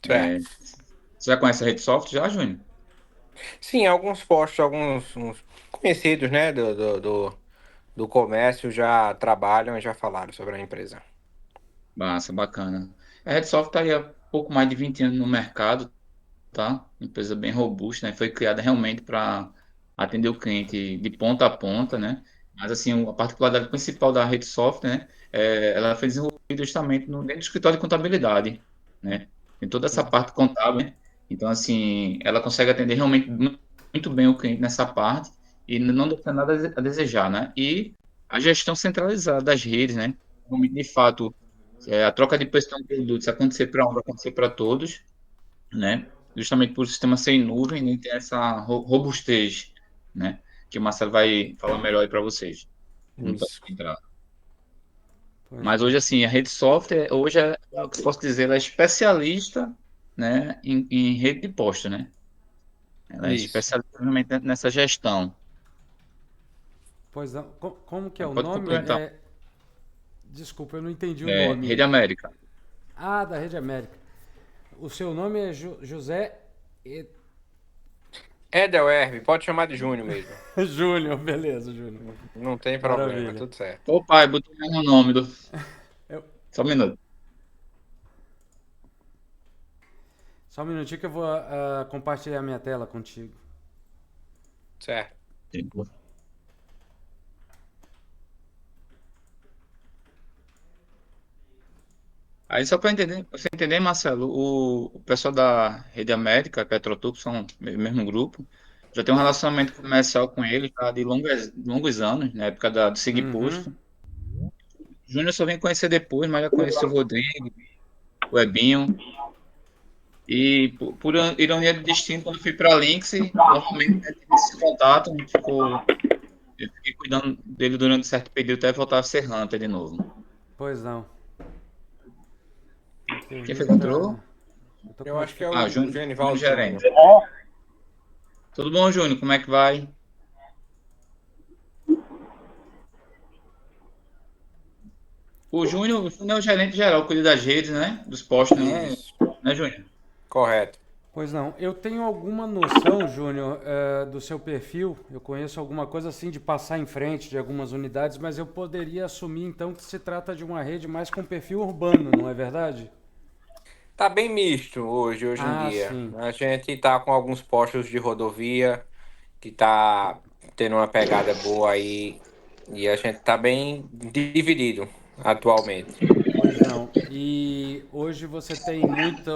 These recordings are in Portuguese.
Certo. Você já conhece a Redesoft já, Júnior? Sim, alguns postos, alguns uns conhecidos, né, do comércio já trabalham e já falaram sobre a empresa. Massa, bacana. A Redesoft está aí há pouco mais de 20 anos no mercado, tá? Empresa bem robusta, né? Foi criada realmente para atender o cliente de ponta a ponta, né? Mas assim, a particularidade principal da Redesoft, né? Ela foi desenvolvida justamente dentro do escritório de contabilidade, né? Tem toda essa Hum. parte contábil, né? Então, assim, ela consegue atender realmente muito bem o cliente nessa parte e não deixa nada a desejar, né? E a gestão centralizada das redes, né? Realmente, de fato, a troca de prestação de produtos acontecer para um, vai acontecer para todos, né? Justamente por o sistema ser em nuvem, né? Tem essa robustez, né? Que o Marcelo vai falar melhor aí para vocês. Não pode Isso. entrar. Pois Mas não. hoje, assim, a rede software, hoje, o que eu posso dizer, ela é especialista, né? Em rede de posta, né? Ela é Isso. especialista realmente nessa gestão. Pois não. Como que é o Pode nome? complementar. Desculpa, eu não entendi o nome. Rede América. Ah, da Rede América. O seu nome é José Edelherme, pode chamar de Júnior mesmo. Júnior, beleza, Júnior. Não tem problema, Maravilha. tudo certo. Ô, pai, botou o mesmo nome do... Eu- Só um minuto. Só um minutinho que eu vou compartilhar minha tela contigo. Certo. Aí só para entender, pra você entender, Marcelo, o pessoal da Rede América, Petroturco, são o mesmo grupo, já tem um relacionamento comercial com eles já de longos anos, na época do Uhum. Sigposto. Júnior só vem conhecer depois, mas já conheci o Rodrigo, o Ebinho, e por ironia do destino, quando eu fui para a Lynx, novamente né, tive esse contato, a gente eu fiquei cuidando dele durante um certo período até voltar a ser Hunter de novo. Pois não. Quem Aqui foi que entrou? tá. Eu tô com Eu uma acho que é Ah, dificuldade. o Júnior Genivaldo Júnior. Gerente. Tudo bom, Júnior? Como é que vai? O Júnior é o gerente geral, cuida das redes, né? Dos postos, né? Isso. Né, Júnior? Correto. Pois não. Eu tenho alguma noção, Júnior, do seu perfil. Eu conheço alguma coisa assim de passar em frente de algumas unidades, mas eu poderia assumir então que se trata de uma rede mais com perfil urbano, não é verdade? Tá bem misto hoje em Ah, dia. sim. A gente tá com alguns postos de rodovia que tá tendo uma pegada boa aí e a gente tá bem dividido atualmente. Pois não. E hoje você tem muito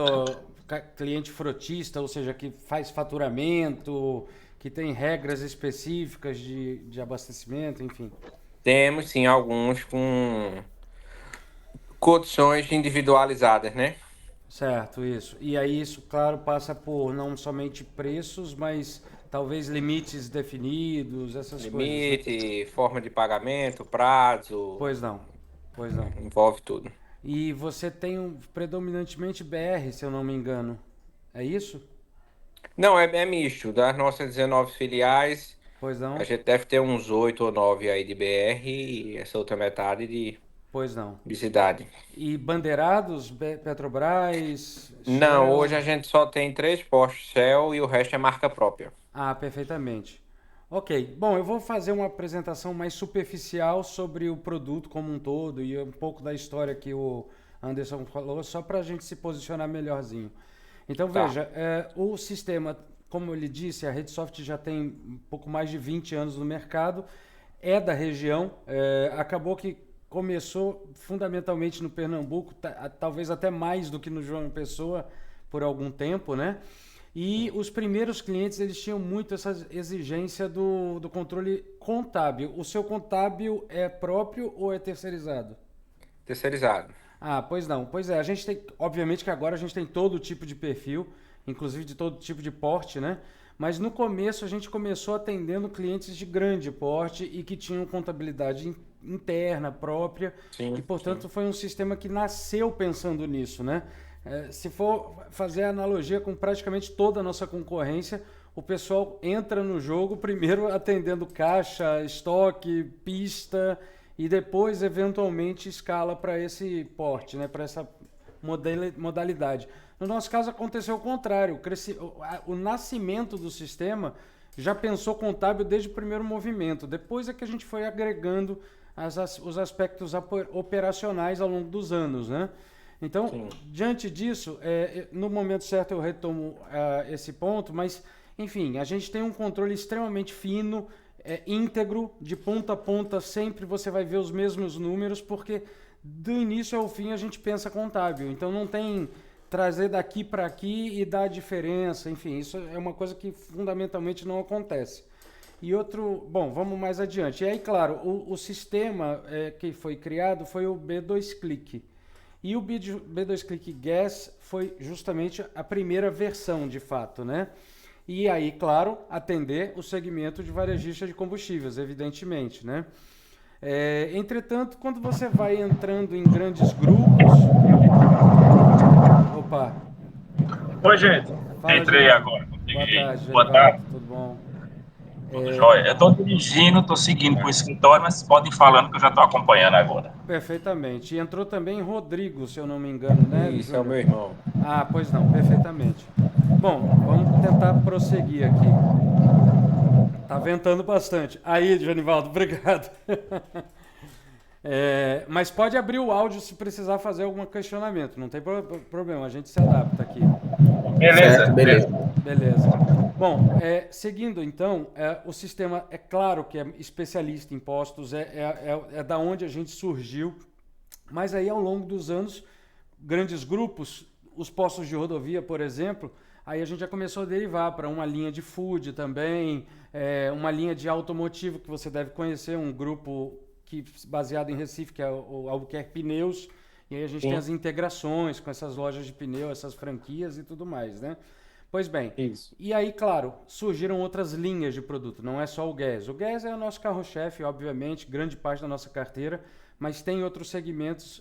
cliente frotista, ou seja, que faz faturamento, que tem regras específicas de abastecimento, enfim. Temos sim alguns com condições individualizadas, né? Certo, isso. E aí isso, claro, passa por não somente preços, mas talvez limites definidos, essas coisas, né? Limite, forma de pagamento, prazo, Pois não, pois não. envolve tudo. E você tem predominantemente BR, se eu não me engano. É isso? Não, é misto. Das nossas 19 filiais, Pois a não, gente deve ter uns 8 ou 9 aí de BR e essa outra metade pois não. de cidade. E bandeirados, Petrobras, Não, hoje Shell. a gente só tem 3 postos Shell e o resto é marca própria. Ah, perfeitamente. Ok, bom, eu vou fazer uma apresentação mais superficial sobre o produto como um todo e um pouco da história que o Anderson falou, só para a gente se posicionar melhorzinho. Então, Tá. veja, o sistema, como eu lhe disse, a Redsoft já tem um pouco mais de 20 anos no mercado, é da região, acabou que começou fundamentalmente no Pernambuco, talvez até mais do que no João Pessoa por algum tempo, né? E os primeiros clientes eles tinham muito essa exigência do controle contábil. O seu contábil é próprio ou é terceirizado? Terceirizado. Ah, pois não. Pois é, a gente tem, obviamente que agora a gente tem todo tipo de perfil, inclusive de todo tipo de porte, né? Mas no começo a gente começou atendendo clientes de grande porte e que tinham contabilidade interna própria e, Sim, portanto, sim. foi um sistema que nasceu pensando nisso, né? Se for fazer a analogia com praticamente toda a nossa concorrência, o pessoal entra no jogo primeiro atendendo caixa, estoque, pista e depois eventualmente escala para esse porte, né? Para essa modalidade. No nosso caso aconteceu o contrário, o nascimento do sistema já pensou contábil desde o primeiro movimento, depois é que a gente foi agregando os aspectos operacionais ao longo dos anos, né? Então, Sim. diante disso, no momento certo eu retomo esse ponto, mas, enfim, a gente tem um controle extremamente fino, íntegro, de ponta a ponta, sempre você vai ver os mesmos números, porque do início ao fim a gente pensa contábil. Então, não tem trazer daqui para aqui e dar diferença, enfim, isso é uma coisa que fundamentalmente não acontece. E outro, bom, vamos mais adiante. E aí, claro, o sistema que foi criado foi o B2Click. E o B2Click Gas foi justamente a primeira versão, de fato, né? E aí, claro, atender o segmento de varejista de combustíveis, evidentemente, né? Entretanto, quando você vai entrando em grandes grupos... Opa! Oi, gente. Fala, Entrei Genivaldo. agora. Boa Consegui. tarde, Boa Genivaldo. tarde. Tudo bom? Tudo jóia. Eu estou dirigindo, estou seguindo para o escritório, mas podem ir falando que eu já estou acompanhando agora. Perfeitamente. E entrou também Rodrigo, se eu não me engano, né, Isso, é o Júnior? meu irmão. Ah, pois não, perfeitamente. Bom, vamos tentar prosseguir aqui. Tá ventando bastante. Aí, Genivaldo, obrigado. Mas pode abrir o áudio se precisar fazer algum questionamento. Não tem problema, a gente se adapta aqui. Beleza? Certo, beleza. Beleza. Bom, seguindo então, o sistema é claro que é especialista em postos, é da onde a gente surgiu, mas aí ao longo dos anos, grandes grupos, os postos de rodovia, por exemplo, aí a gente já começou a derivar para uma linha de food também, uma linha de automotivo que você deve conhecer, um grupo baseado em Recife, que é o Albuquerque Pneus, e aí a gente tem as integrações com essas lojas de pneu, essas franquias e tudo mais, né? Pois bem, Isso. e aí, claro, surgiram outras linhas de produto, não é só o gas. O gas é o nosso carro-chefe, obviamente, grande parte da nossa carteira, mas tem outros segmentos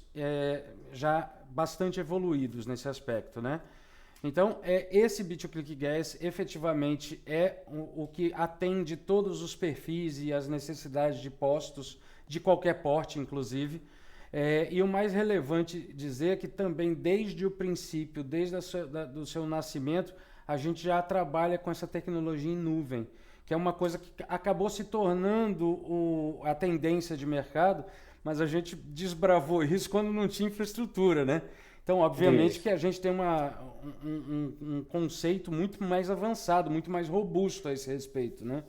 já bastante evoluídos nesse aspecto, né? Então, esse B2Click Gas efetivamente é o que atende todos os perfis e as necessidades de postos, de qualquer porte, inclusive. E o mais relevante dizer é que também desde o princípio, desde do seu nascimento, a gente já trabalha com essa tecnologia em nuvem, que é uma coisa que acabou se tornando a tendência de mercado, mas a gente desbravou isso quando não tinha infraestrutura, né? Então, obviamente que a gente tem um conceito muito mais avançado, muito mais robusto a esse respeito, né?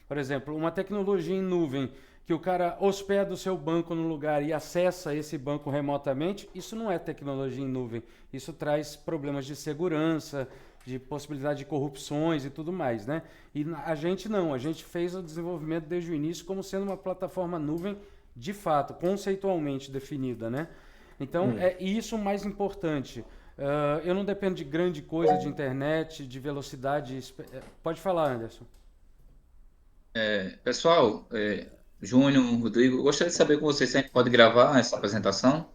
Por exemplo, uma tecnologia em nuvem que o cara hospeda o seu banco no lugar e acessa esse banco remotamente, isso não é tecnologia em nuvem. Isso traz problemas de segurança, de possibilidade de corrupções e tudo mais, né? E a gente não, a gente fez o desenvolvimento desde o início como sendo uma plataforma nuvem de fato, conceitualmente definida, né? Então, é isso o mais importante. Eu não dependo de grande coisa de internet, de velocidade. Pode falar, Anderson. Pessoal, Júnior, Rodrigo, gostaria de saber com vocês se a gente pode gravar essa apresentação.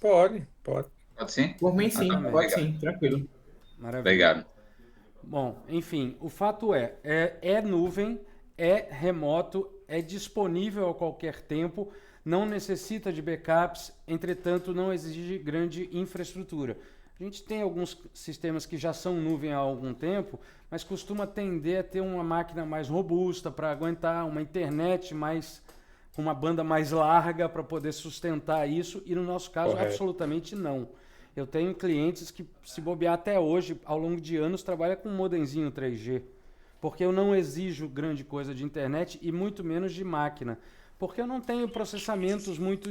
Pode. Pode sim? Por mim, sim, Exatamente. pode sim, tranquilo. Maravilha. Obrigado. Bom, enfim, o fato é nuvem, é remoto, é disponível a qualquer tempo, não necessita de backups, entretanto não exige grande infraestrutura. A gente tem alguns sistemas que já são nuvem há algum tempo, mas costuma tender a ter uma máquina mais robusta para aguentar, uma internet com uma banda mais larga para poder sustentar isso, e no nosso caso absolutamente não. Eu tenho clientes que, se bobear até hoje, ao longo de anos, trabalham com um modemzinho 3G, porque eu não exijo grande coisa de internet e muito menos de máquina, porque eu não tenho processamentos muito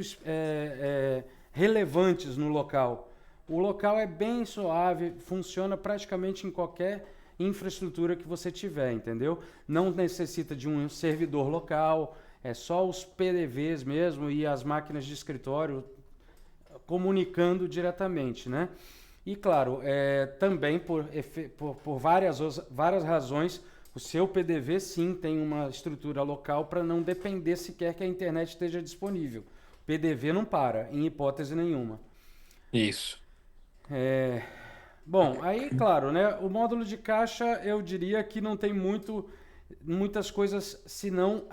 relevantes no local. O local é bem suave, funciona praticamente em qualquer infraestrutura que você tiver, entendeu? Não necessita de um servidor local, é só os PDVs mesmo e as máquinas de escritório comunicando diretamente, né? E claro, também por várias razões, o seu PDV sim tem uma estrutura local para não depender sequer que a internet esteja disponível. O PDV não para, em hipótese nenhuma. Isso. Bom, aí, claro, né? O módulo de caixa, eu diria que não tem muitas coisas, senão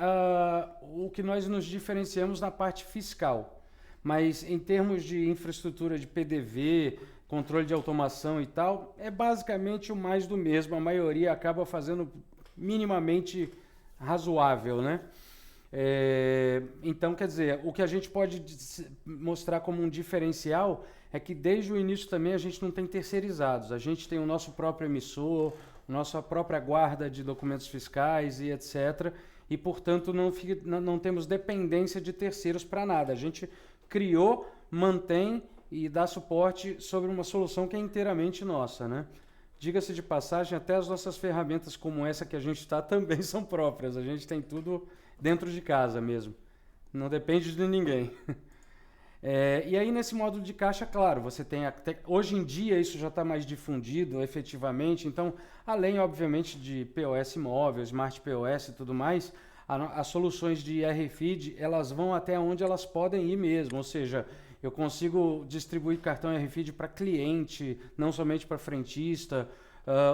o que nós nos diferenciamos na parte fiscal. mas em termos de infraestrutura de PDV, controle de automação e tal, é basicamente o mais do mesmo. A maioria acaba fazendo minimamente razoável, né? Então, quer dizer, o que a gente pode mostrar como um diferencial é que desde o início também a gente não tem terceirizados. A gente tem o nosso próprio emissor, nossa própria guarda de documentos fiscais e etc. E, portanto, não temos dependência de terceiros para nada. A gente criou, mantém e dá suporte sobre uma solução que é inteiramente nossa, né? Diga-se de passagem, até as nossas ferramentas como essa que a gente está também são próprias. A gente tem tudo dentro de casa mesmo. Não depende de ninguém. E aí, nesse módulo de caixa, claro, você tem... Hoje em dia, isso já está mais difundido, efetivamente. Então, além, obviamente, de POS móvel, Smart POS e tudo mais, as soluções de RFID, elas vão até onde elas podem ir mesmo. Ou seja, eu consigo distribuir cartão RFID para cliente, não somente para frentista.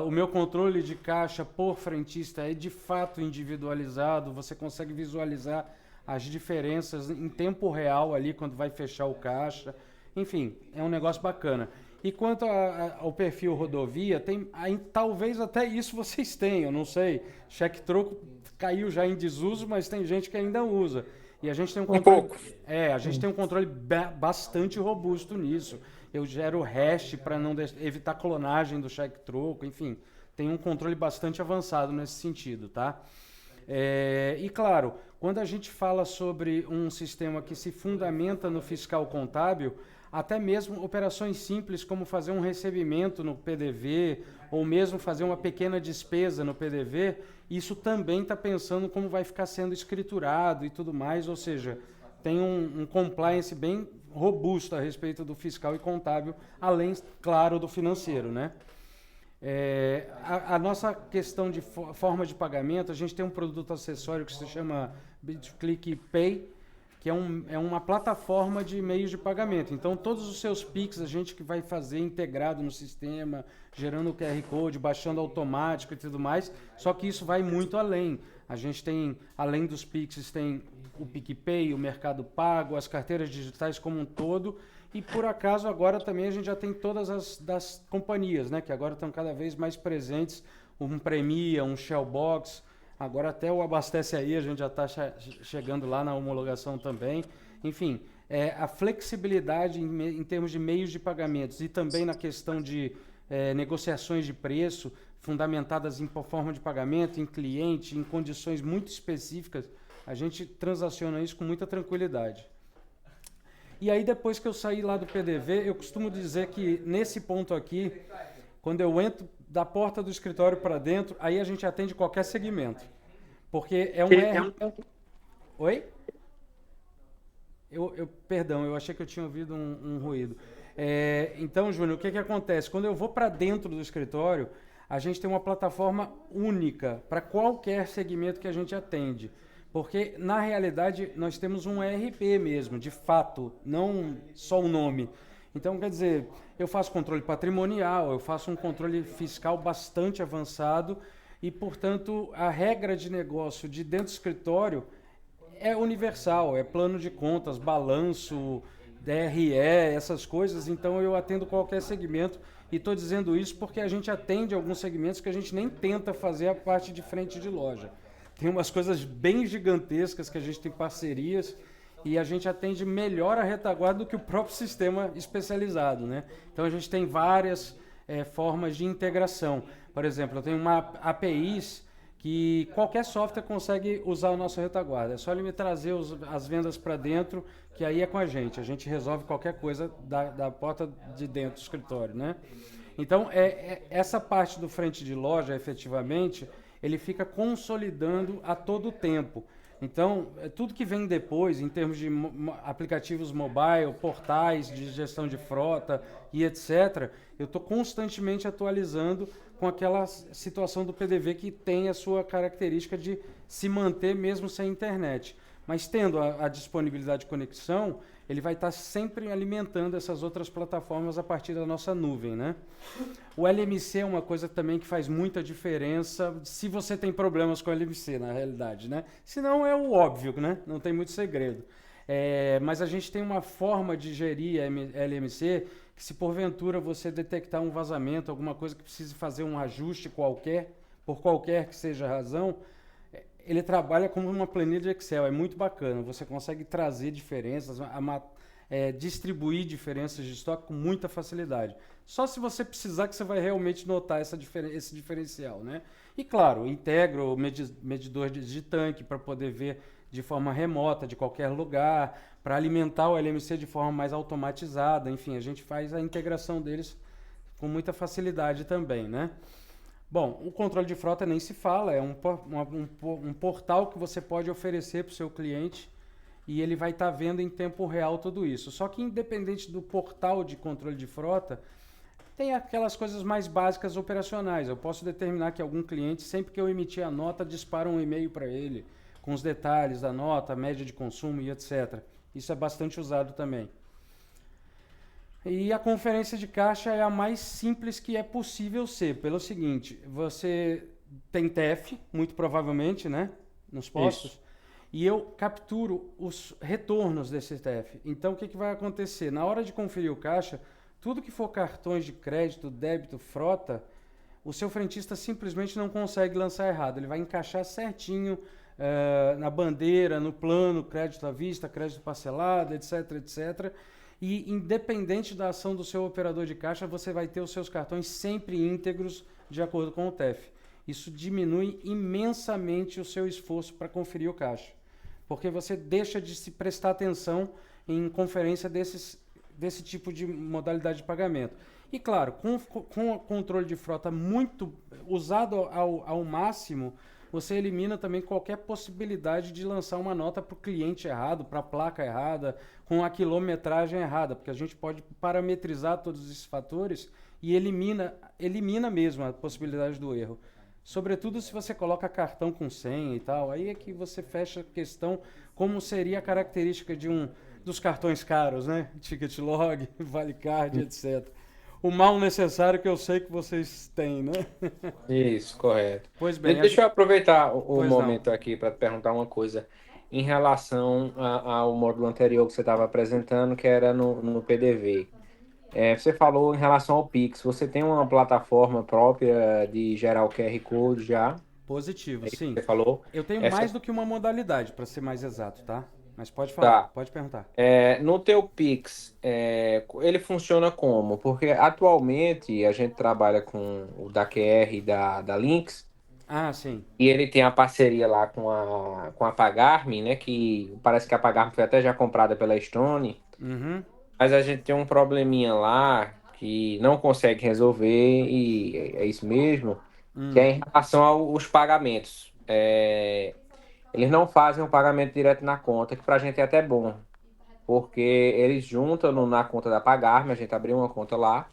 O meu controle de caixa por frentista é de fato individualizado. Você consegue visualizar as diferenças em tempo real ali quando vai fechar o caixa. Enfim, é um negócio bacana. E quanto ao perfil rodovia, talvez até isso vocês tenham, não sei. Cheque-troco caiu já em desuso, mas tem gente que ainda usa. E a gente tem um controle, a gente tem um controle bastante robusto nisso. Eu gero hash para não evitar clonagem do cheque-troco, enfim, tem um controle bastante avançado nesse sentido, tá? E claro, quando a gente fala sobre um sistema que se fundamenta no fiscal contábil, até mesmo operações simples como fazer um recebimento no PDV ou mesmo fazer uma pequena despesa no PDV, isso também está pensando como vai ficar sendo escriturado e tudo mais, ou seja, tem um compliance bem robusto a respeito do fiscal e contábil, além, claro, do financeiro, né? A nossa questão de forma de pagamento, a gente tem um produto acessório que se chama BitClick Pay, que é uma plataforma de meios de pagamento. Então, todos os seus Pix, a gente que vai fazer integrado no sistema, gerando o QR Code, baixando automático e tudo mais, só que isso vai muito além. A gente tem, além dos Pix, tem o PicPay, o Mercado Pago, as carteiras digitais como um todo, e por acaso agora também a gente já tem todas as das companhias, né, que agora estão cada vez mais presentes, um Premia, um Shellbox, agora até o Abastece Aí a gente já está chegando lá na homologação também. Enfim, a flexibilidade em termos de meios de pagamentos e também na questão de negociações de preço fundamentadas em forma de pagamento, em cliente, em condições muito específicas, a gente transaciona isso com muita tranquilidade. E aí, depois que eu saí lá do PDV, eu costumo dizer que nesse ponto aqui, quando eu entro da porta do escritório para dentro, aí a gente atende qualquer segmento. Porque é um Oi? Perdão, eu achei que eu tinha ouvido um ruído. Então, Júnior, o que acontece? Quando eu vou para dentro do escritório, a gente tem uma plataforma única para qualquer segmento que a gente atende. Porque, na realidade, nós temos um ERP mesmo, de fato, não só o nome. Então, quer dizer, eu faço controle patrimonial, eu faço um controle fiscal bastante avançado e, portanto, a regra de negócio de dentro do escritório é universal, é plano de contas, balanço, DRE, essas coisas. Então, eu atendo qualquer segmento e estou dizendo isso porque a gente atende alguns segmentos que a gente nem tenta fazer a parte de frente de loja. Tem umas coisas bem gigantescas que a gente tem parcerias e a gente atende melhor a retaguarda do que o próprio sistema especializado, né? Então a gente tem várias formas de integração. Por exemplo, eu tenho uma APIs que qualquer software consegue usar o nosso retaguarda. É só ele me trazer as vendas para dentro, que aí é com a gente resolve qualquer coisa da porta de dentro do escritório, né? Então, essa parte do frente de loja, efetivamente, ele fica consolidando a todo tempo. Então, tudo que vem depois, em termos de aplicativos mobile, portais de gestão de frota e etc., eu estou constantemente atualizando com aquela situação do PDV que tem a sua característica de se manter mesmo sem internet. Mas tendo a disponibilidade de conexão, ele vai estar sempre alimentando essas outras plataformas a partir da nossa nuvem, né? O LMC é uma coisa também que faz muita diferença se você tem problemas com o LMC, na realidade, né? Senão é o óbvio, né? Não tem muito segredo. Mas a gente tem uma forma de gerir LMC que, se porventura você detectar um vazamento, alguma coisa que precise fazer um ajuste qualquer, por qualquer que seja a razão, ele trabalha como uma planilha de Excel. É muito bacana. Você consegue trazer diferenças, distribuir diferenças de estoque com muita facilidade. Só se você precisar que você vai realmente notar esse diferencial, né? E claro, integra o medidor de tanque para poder ver de forma remota, de qualquer lugar, para alimentar o LMC de forma mais automatizada. Enfim, a gente faz a integração deles com muita facilidade também, né? Bom, o controle de frota nem se fala, é um portal que você pode oferecer para o seu cliente e ele vai estar vendo em tempo real tudo isso. Só que, independente do portal de controle de frota, tem aquelas coisas mais básicas operacionais. Eu posso determinar que algum cliente, sempre que eu emitir a nota, dispara um e-mail para ele, com os detalhes da nota, média de consumo e etc. Isso é bastante usado também. E a conferência de caixa é a mais simples que é possível ser, pelo seguinte: você tem TEF, muito provavelmente, né, nos postos, Isso. e eu capturo os retornos desse TEF. Então, o que vai acontecer? Na hora de conferir o caixa, tudo que for cartões de crédito, débito, frota, o seu frentista simplesmente não consegue lançar errado. Ele vai encaixar certinho na bandeira, no plano, crédito à vista, crédito parcelado, etc, etc. E, independente da ação do seu operador de caixa, você vai ter os seus cartões sempre íntegros de acordo com o TEF. Isso diminui imensamente o seu esforço para conferir o caixa, porque você deixa de se prestar atenção em conferência desse tipo de modalidade de pagamento. E claro, com o controle de frota muito usado ao máximo, você elimina também qualquer possibilidade de lançar uma nota para o cliente errado, para a placa errada, com a quilometragem errada, porque a gente pode parametrizar todos esses fatores e elimina mesmo a possibilidade do erro. Sobretudo se você coloca cartão com senha e tal, aí é que você fecha a questão, como seria a característica dos cartões caros, né? Ticket log, vale card, etc. O mal necessário que eu sei que vocês têm, né? Isso, correto. Pois bem. Deixa eu aproveitar o Pois momento não. aqui para perguntar uma coisa em relação ao módulo anterior que você estava apresentando, que era no PDV. Você falou em relação ao Pix. Você tem uma plataforma própria de gerar o QR Code já? Positivo, É isso que sim. você falou? Eu tenho Essa mais do que uma modalidade, para ser mais exato, tá? Mas pode falar, tá. pode perguntar. No teu Pix, ele funciona como? Porque atualmente a gente trabalha com o da QR e da Lynx, Ah, sim. e ele tem a parceria lá com a Pagar.me, né? Que parece que a Pagar.me foi até já comprada pela Stone, Uhum. mas a gente tem um probleminha lá que não consegue resolver, e é isso mesmo, que é em relação aos pagamentos. Eles não fazem o pagamento direto na conta, que pra gente é até bom, porque eles juntam na conta da Pagar.me, a gente abriu uma conta lá,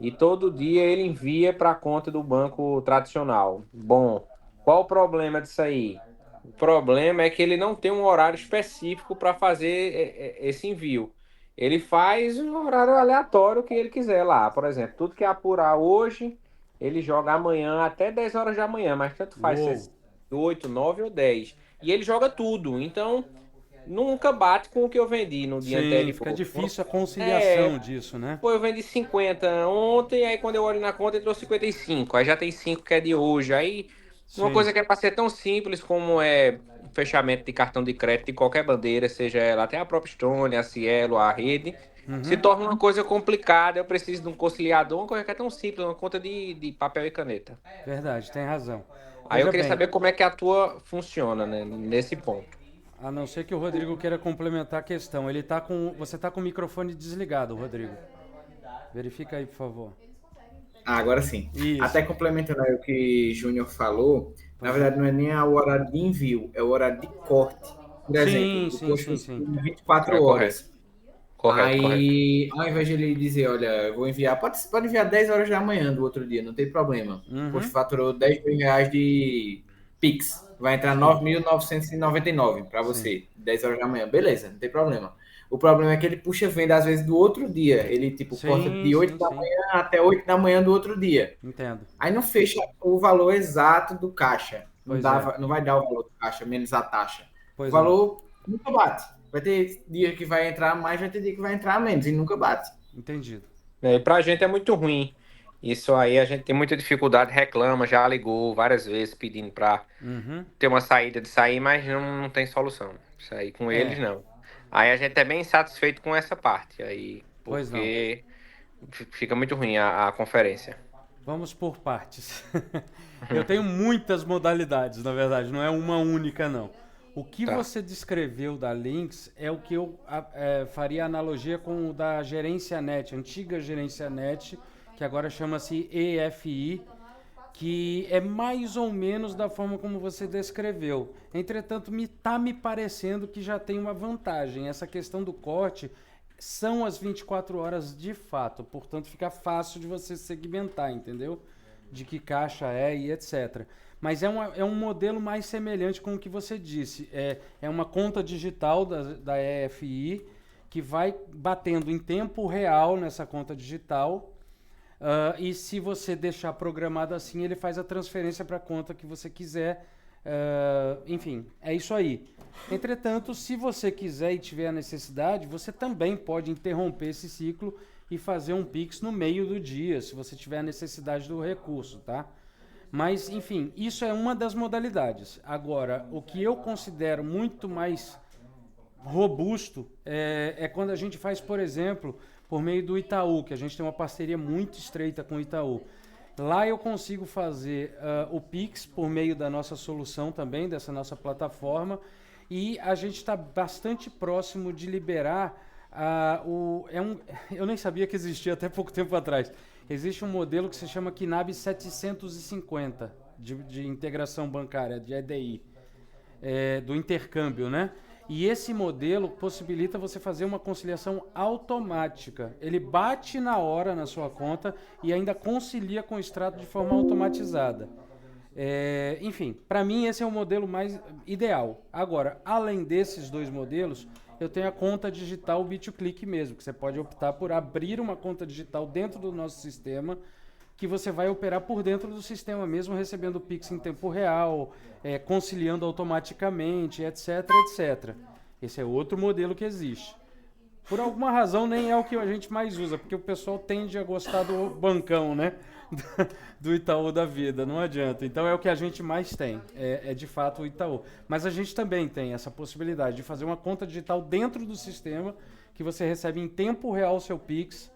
e todo dia ele envia para a conta do banco tradicional. Bom, qual o problema disso aí? O problema é que ele não tem um horário específico para fazer esse envio. Ele faz um horário aleatório que ele quiser lá. Por exemplo, tudo que é apurar hoje, ele joga amanhã até 10 horas da manhã, mas tanto faz se Uou. é 8, 9 ou 10. E ele joga tudo. Então, nunca bate com o que eu vendi no dia Sim, fica anterior. difícil a É, conciliação disso, né? pô, eu vendi 50 ontem, aí quando eu olho na conta entrou 55. Aí já tem 5 que é de hoje. Aí uma Sim. coisa que é para ser tão simples como é o fechamento de cartão de crédito de qualquer bandeira, seja ela até a própria Stone, a Cielo, a Rede, se Uhum. torna uma coisa complicada. Eu preciso de um conciliador, uma coisa que é tão simples, uma conta de papel e caneta. Verdade, tem razão. Aí eu Veja queria bem, saber como é que a tua funciona, né, nesse ponto. a não ser que o Rodrigo queira complementar a questão. Você tá com o microfone desligado, Rodrigo. Verifica aí, por favor. Agora sim. Isso. Até complementando aí o que Júnior falou, na verdade não é nem o horário de envio, é o horário de corte. Por exemplo, Sim, o sim, post sim, foi sim. em 24 É correto. horas. Correto, correto. Aí, ao invés de ele dizer, olha, eu vou enviar, pode enviar 10 horas da manhã do outro dia, não tem problema. O posto Uhum. faturou 10 mil reais de Pix. Vai entrar Sim, 9.999 para sim. você, 10 horas da manhã. Beleza, não tem problema. O problema é que ele puxa venda, às vezes, do outro dia. Ele, tipo, corta Sim, de 8 sim, da sim. manhã até 8 da manhã do outro dia. Entendo. Aí não fecha o valor exato do caixa. Pois é. Não vai dar o valor do caixa, menos a taxa. O Pois não. valor nunca bate. Vai ter dia que vai entrar mais, vai ter dia que vai entrar menos, e nunca bate. Entendido. E para a gente é muito ruim. Isso aí a gente tem muita dificuldade, reclama, já ligou várias vezes pedindo para Uhum. ter uma saída de sair, mas não tem solução. Isso aí com eles não. Aí a gente é bem insatisfeito com essa parte aí, Pois não. porque fica muito ruim a conferência. Vamos por partes. Eu tenho muitas modalidades, na verdade, não é uma única, não. O que Tá. você descreveu da Lynx é o que eu faria analogia com o da Gerência Net, antiga Gerência Net, que agora chama-se EFI, que é mais ou menos da forma como você descreveu. Entretanto, está me parecendo que já tem uma vantagem. Essa questão do corte são as 24 horas de fato, portanto fica fácil de você segmentar, entendeu? De que caixa é e etc. Mas é um modelo mais semelhante com o que você disse. É uma conta digital da EFI que vai batendo em tempo real nessa conta digital. E se você deixar programado assim, ele faz a transferência para a conta que você quiser. Enfim, é isso aí. Entretanto, se você quiser e tiver a necessidade, você também pode interromper esse ciclo e fazer um Pix no meio do dia, se você tiver a necessidade do recurso, tá? Mas, enfim, isso é uma das modalidades. Agora, o que eu considero muito mais robusto é quando a gente faz, por exemplo, por meio do Itaú, que a gente tem uma parceria muito estreita com o Itaú. Lá eu consigo fazer o Pix por meio da nossa solução também, dessa nossa plataforma, e a gente está bastante próximo de liberar eu nem sabia que existia até pouco tempo atrás. Existe um modelo que se chama KNAB 750 de integração bancária, de EDI, do intercâmbio, né? E esse modelo possibilita você fazer uma conciliação automática. Ele bate na hora na sua conta e ainda concilia com o extrato de forma automatizada. Enfim, para mim esse é o modelo mais ideal. Agora, além desses dois modelos, eu tenho a conta digital Bit2Click mesmo, que você pode optar por abrir uma conta digital dentro do nosso sistema, que você vai operar por dentro do sistema mesmo, recebendo o Pix em tempo real, conciliando automaticamente, etc, etc. Esse é outro modelo que existe. Por alguma razão, nem é o que a gente mais usa, porque o pessoal tende a gostar do bancão, né? Do Itaú da vida, não adianta. Então é o que a gente mais tem, é de fato o Itaú. Mas a gente também tem essa possibilidade de fazer uma conta digital dentro do sistema, que você recebe em tempo real o seu Pix,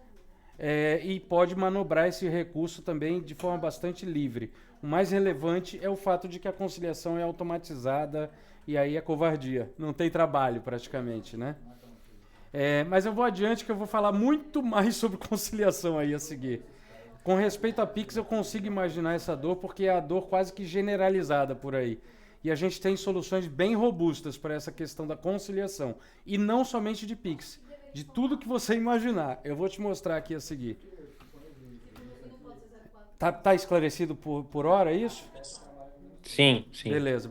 e pode manobrar esse recurso também de forma bastante livre. O mais relevante é o fato de que a conciliação é automatizada e aí é covardia. Não tem trabalho praticamente, né? Mas eu vou adiante que eu vou falar muito mais sobre conciliação aí a seguir. Com respeito a Pix, eu consigo imaginar essa dor porque é a dor quase que generalizada por aí. E a gente tem soluções bem robustas para essa questão da conciliação. E não somente de Pix, de tudo que você imaginar. Eu vou te mostrar aqui a seguir. Tá esclarecido por hora isso? Sim. Beleza.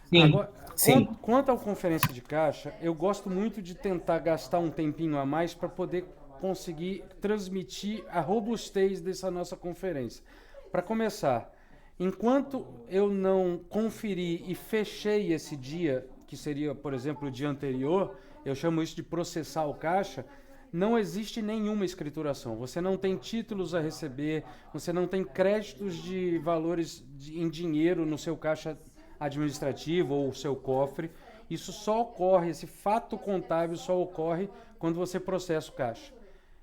Sim, Agora, sim. quanto à conferência de caixa, eu gosto muito de tentar gastar um tempinho a mais para poder conseguir transmitir a robustez dessa nossa conferência. Para começar, enquanto eu não conferi e fechei esse dia, que seria, por exemplo, o dia anterior, eu chamo isso de processar o caixa, não existe nenhuma escrituração. Você não tem títulos a receber, você não tem créditos de valores em dinheiro no seu caixa administrativo ou seu cofre. Isso só ocorre, esse fato contábil só ocorre quando você processa o caixa.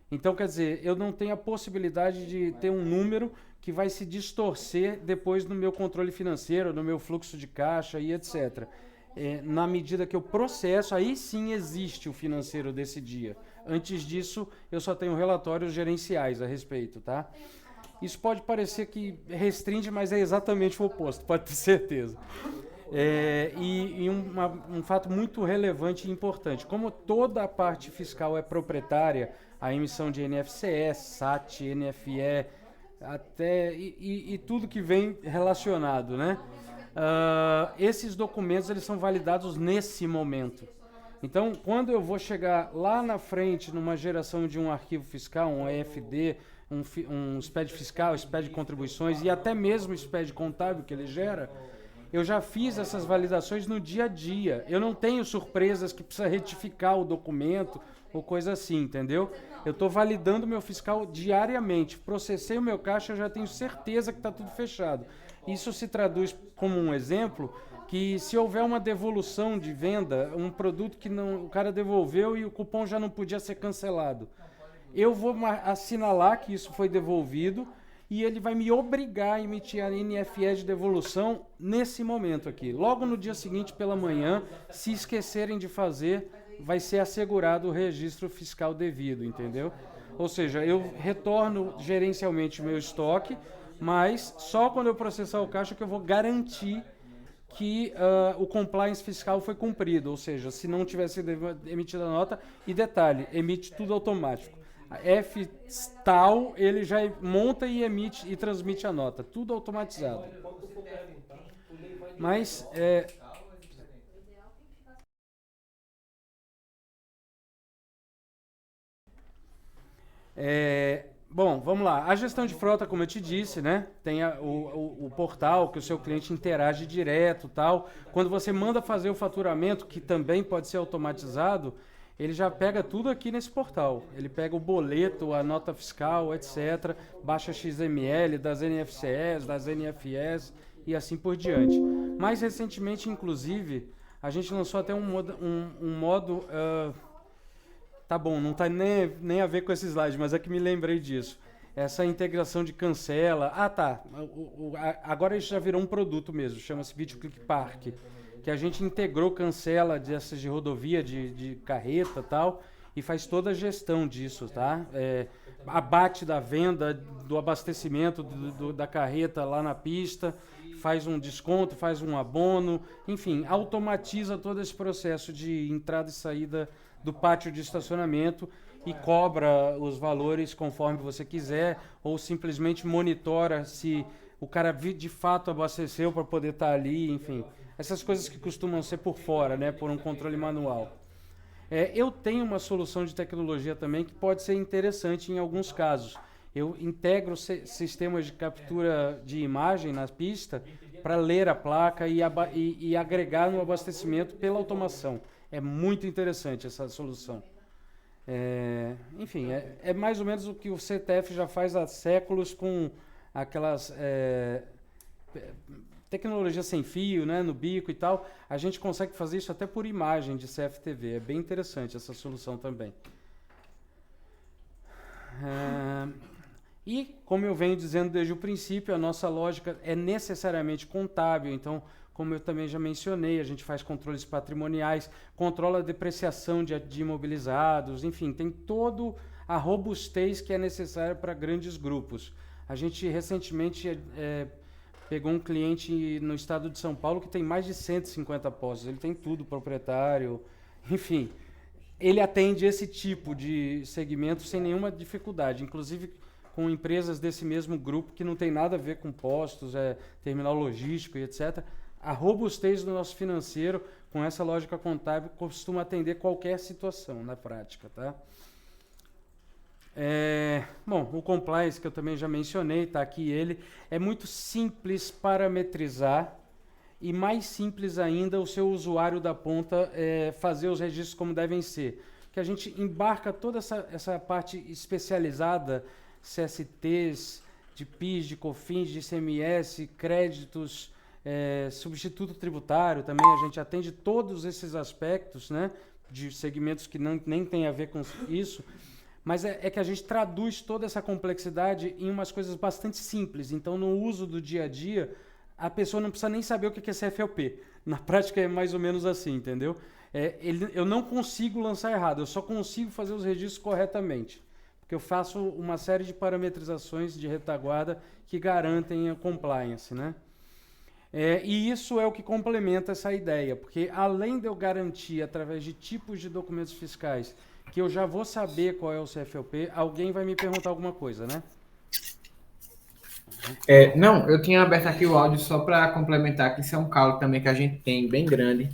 Então, quer dizer, eu não tenho a possibilidade de ter um número que vai se distorcer depois no meu controle financeiro, no meu fluxo de caixa e etc. Na medida que eu processo, aí sim existe o financeiro desse dia. Antes disso, eu só tenho relatórios gerenciais a respeito, tá? Isso pode parecer que restringe, mas é exatamente o oposto, pode ter certeza. Um fato muito relevante e importante, como toda a parte fiscal é proprietária, a emissão de NFCE, SAT, NFE, e tudo que vem relacionado, né? Esses documentos eles são validados nesse momento. Então, quando eu vou chegar lá na frente numa geração de um arquivo fiscal, um EFD, um SPED fiscal, SPED de contribuições e até mesmo o SPED contábil que ele gera, eu já fiz essas validações no dia a dia. Eu não tenho surpresas que precisa retificar o documento ou coisa assim, entendeu? Eu estou validando meu fiscal diariamente. Processei o meu caixa, eu já tenho certeza que está tudo fechado. Isso se traduz como um exemplo que se houver uma devolução de venda, um produto que não, o cara devolveu e o cupom já não podia ser cancelado, eu vou assinalar que isso foi devolvido e ele vai me obrigar a emitir a NFE de devolução nesse momento aqui. Logo no dia seguinte, pela manhã, se esquecerem de fazer, vai ser assegurado o registro fiscal devido, entendeu? Ou seja, eu retorno gerencialmente o meu estoque, mas só quando eu processar o caixa que eu vou garantir que o compliance fiscal foi cumprido, ou seja, se não tivesse emitida a nota, e detalhe, emite tudo automático. A F tal, ele já monta e emite e transmite a nota, tudo automatizado. Mas bom, vamos lá. A gestão de frota, como eu te disse, né? Tem o portal que o seu cliente interage direto, tal. Quando você manda fazer o faturamento, que também pode ser automatizado, ele já pega tudo aqui nesse portal. Ele pega o boleto, a nota fiscal, etc. Baixa XML das NFCs, das NFS e assim por diante. Mais recentemente, inclusive, a gente lançou até um modo tá bom, não tá nem a ver com esse slide, mas é que me lembrei disso. Essa integração de cancela. Ah, tá. Agora isso já virou um produto mesmo, chama-se Video Click Park, que a gente integrou cancela dessas de rodovia, de carreta e tal, e faz toda a gestão disso, tá? Abate da venda, do abastecimento da carreta lá na pista, faz um desconto, faz um abono, enfim, automatiza todo esse processo de entrada e saída do pátio de estacionamento e cobra os valores conforme você quiser, ou simplesmente monitora se o cara de fato abasteceu para poder estar ali, enfim. Essas coisas que costumam ser por fora, né, por um controle manual. Eu tenho uma solução de tecnologia também que pode ser interessante em alguns casos. Eu integro sistemas de captura de imagem na pista para ler a placa e agregar no abastecimento pela automação. É muito interessante essa solução. Enfim, é mais ou menos o que o CTF já faz há séculos com aquelas tecnologia sem fio, né, no bico e tal. A gente consegue fazer isso até por imagem de CFTV. É bem interessante essa solução também. E, como eu venho dizendo desde o princípio, a nossa lógica é necessariamente contábil. Então, como eu também já mencionei, a gente faz controles patrimoniais, controla a depreciação de imobilizados, enfim, tem toda a robustez que é necessária para grandes grupos. A gente recentemente pegou um cliente no estado de São Paulo que tem mais de 150 postos, ele tem tudo, proprietário, enfim. Ele atende esse tipo de segmento sem nenhuma dificuldade, inclusive com empresas desse mesmo grupo que não tem nada a ver com postos, terminal logístico e etc. A robustez do nosso financeiro, com essa lógica contábil, costuma atender qualquer situação na prática, tá? Bom, o compliance, que eu também já mencionei, está aqui ele, é muito simples parametrizar e mais simples ainda o seu usuário da ponta fazer os registros como devem ser. Que a gente embarca toda essa parte especializada, CSTs, de PIS, de COFINS, de ICMS, créditos, substituto tributário também, a gente atende todos esses aspectos, né, de segmentos que nem tem a ver com isso, mas é que a gente traduz toda essa complexidade em umas coisas bastante simples. Então, no uso do dia a dia, a pessoa não precisa nem saber o que é CFLP. Na prática é mais ou menos assim, entendeu? Eu não consigo lançar errado, eu só consigo fazer os registros corretamente. Porque eu faço uma série de parametrizações de retaguarda que garantem a compliance, né? E isso é o que complementa essa ideia, porque além de eu garantir, através de tipos de documentos fiscais, que eu já vou saber qual é o CFLP, alguém vai me perguntar alguma coisa, né? Não, eu tinha aberto aqui o áudio só para complementar que isso é um cálculo também que a gente tem bem grande.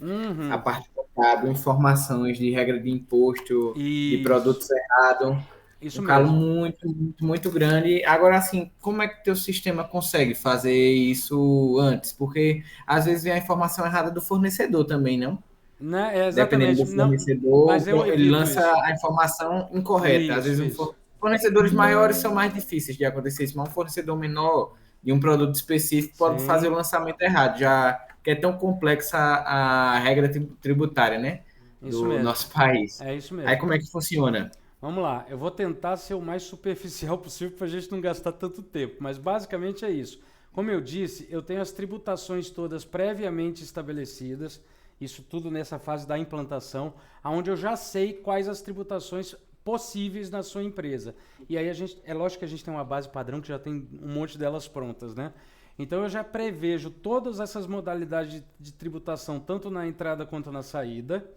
A parte contábil, informações de regra de imposto, de produto cerrado. Isso Um calo mesmo. muito grande. Agora, assim, como é que teu sistema consegue fazer isso antes? Porque às vezes vem a informação errada do fornecedor também, não? Né? É, Dependendo exatamente. do Não, mas eu fornecedor, ele evito lança isso. a informação incorreta. Às vezes, Isso. fornecedores maiores são mais difíceis de acontecer isso, mas um fornecedor menor de um produto específico pode fazer o Sim, lançamento errado, já que é tão complexa a regra tributária, né, isso do mesmo. nosso país. É isso Aí mesmo. como é que funciona? Vamos lá, eu vou tentar ser o mais superficial possível para a gente não gastar tanto tempo, mas basicamente é isso. Como eu disse, eu tenho as tributações todas previamente estabelecidas, isso tudo nessa fase da implantação, onde eu já sei quais as tributações possíveis na sua empresa. E aí é lógico que a gente tem uma base padrão que já tem um monte delas prontas, né? Então eu já prevejo todas essas modalidades de tributação, tanto na entrada quanto na saída.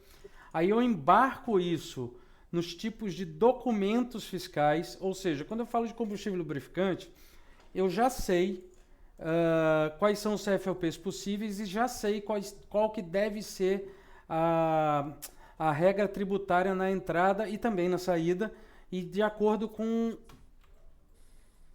Aí eu embarco isso nos tipos de documentos fiscais, ou seja, quando eu falo de combustível lubrificante, eu já sei quais são os CFLPs possíveis e já sei qual que deve ser a regra tributária na entrada e também na saída, e de acordo com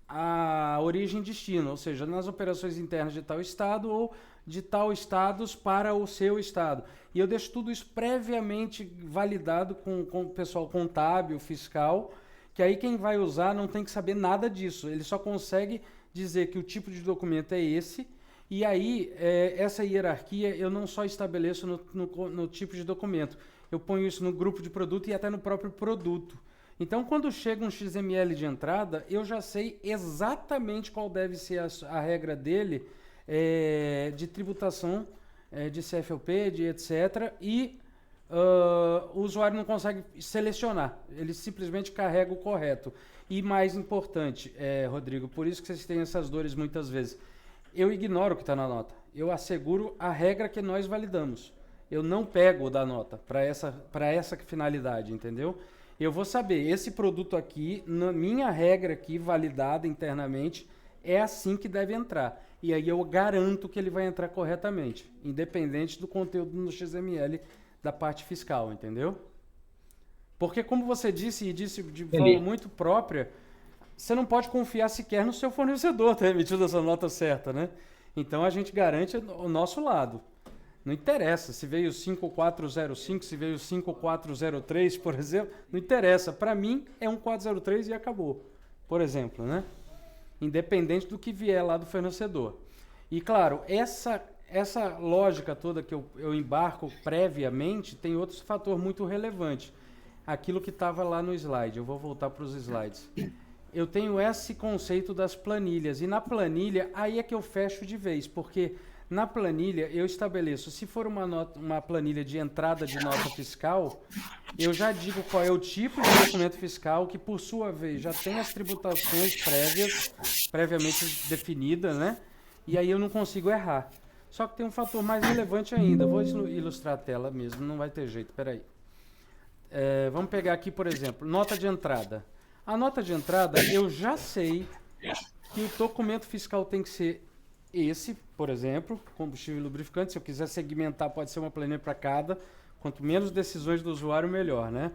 a origem e destino, ou seja, nas operações internas de tal estado ou de tal estados para o seu estado. E eu deixo tudo isso previamente validado com o pessoal contábil, fiscal, que aí quem vai usar não tem que saber nada disso. Ele só consegue dizer que o tipo de documento é esse, e aí essa hierarquia eu não só estabeleço no tipo de documento, eu ponho isso no grupo de produto e até no próprio produto. Então, quando chega um XML de entrada, eu já sei exatamente qual deve ser a regra dele de tributação, de CFLP, de etc. E o usuário não consegue selecionar, ele simplesmente carrega o correto. E mais importante, Rodrigo, por isso que vocês têm essas dores muitas vezes, eu ignoro o que está na nota, eu asseguro a regra que nós validamos. Eu não pego o da nota para essa finalidade, entendeu? Eu vou saber, esse produto aqui, na minha regra aqui, validada internamente, é assim que deve entrar. E aí eu garanto que ele vai entrar corretamente, independente do conteúdo no XML da parte fiscal, entendeu? Porque como você disse, e disse de forma Entendi. muito própria, você não pode confiar sequer no seu fornecedor ter emitido essa nota certa, né? Então a gente garante o nosso lado. Não interessa se veio 5405, se veio 5403, por exemplo, não interessa. Para mim é um 403 e acabou, por exemplo, né? Independente do que vier lá do fornecedor. E claro, essa lógica toda que eu embarco previamente tem outro fator muito relevante. Aquilo que estava lá no slide, eu vou voltar para os slides. Eu tenho esse conceito das planilhas, e na planilha aí é que eu fecho de vez, porque na planilha eu estabeleço, se for uma planilha de entrada de nota fiscal, eu já digo qual é o tipo de documento fiscal, que por sua vez já tem as tributações previamente definidas, né? E aí eu não consigo errar. Só que tem um fator mais relevante ainda, vou ilustrar a tela mesmo, não vai ter jeito, peraí. Vamos pegar aqui, por exemplo, nota de entrada. A nota de entrada, eu já sei que o documento fiscal tem que ser esse, por exemplo, combustível e lubrificante. Se eu quiser segmentar, pode ser uma planilha para cada. Quanto menos decisões do usuário, melhor, né?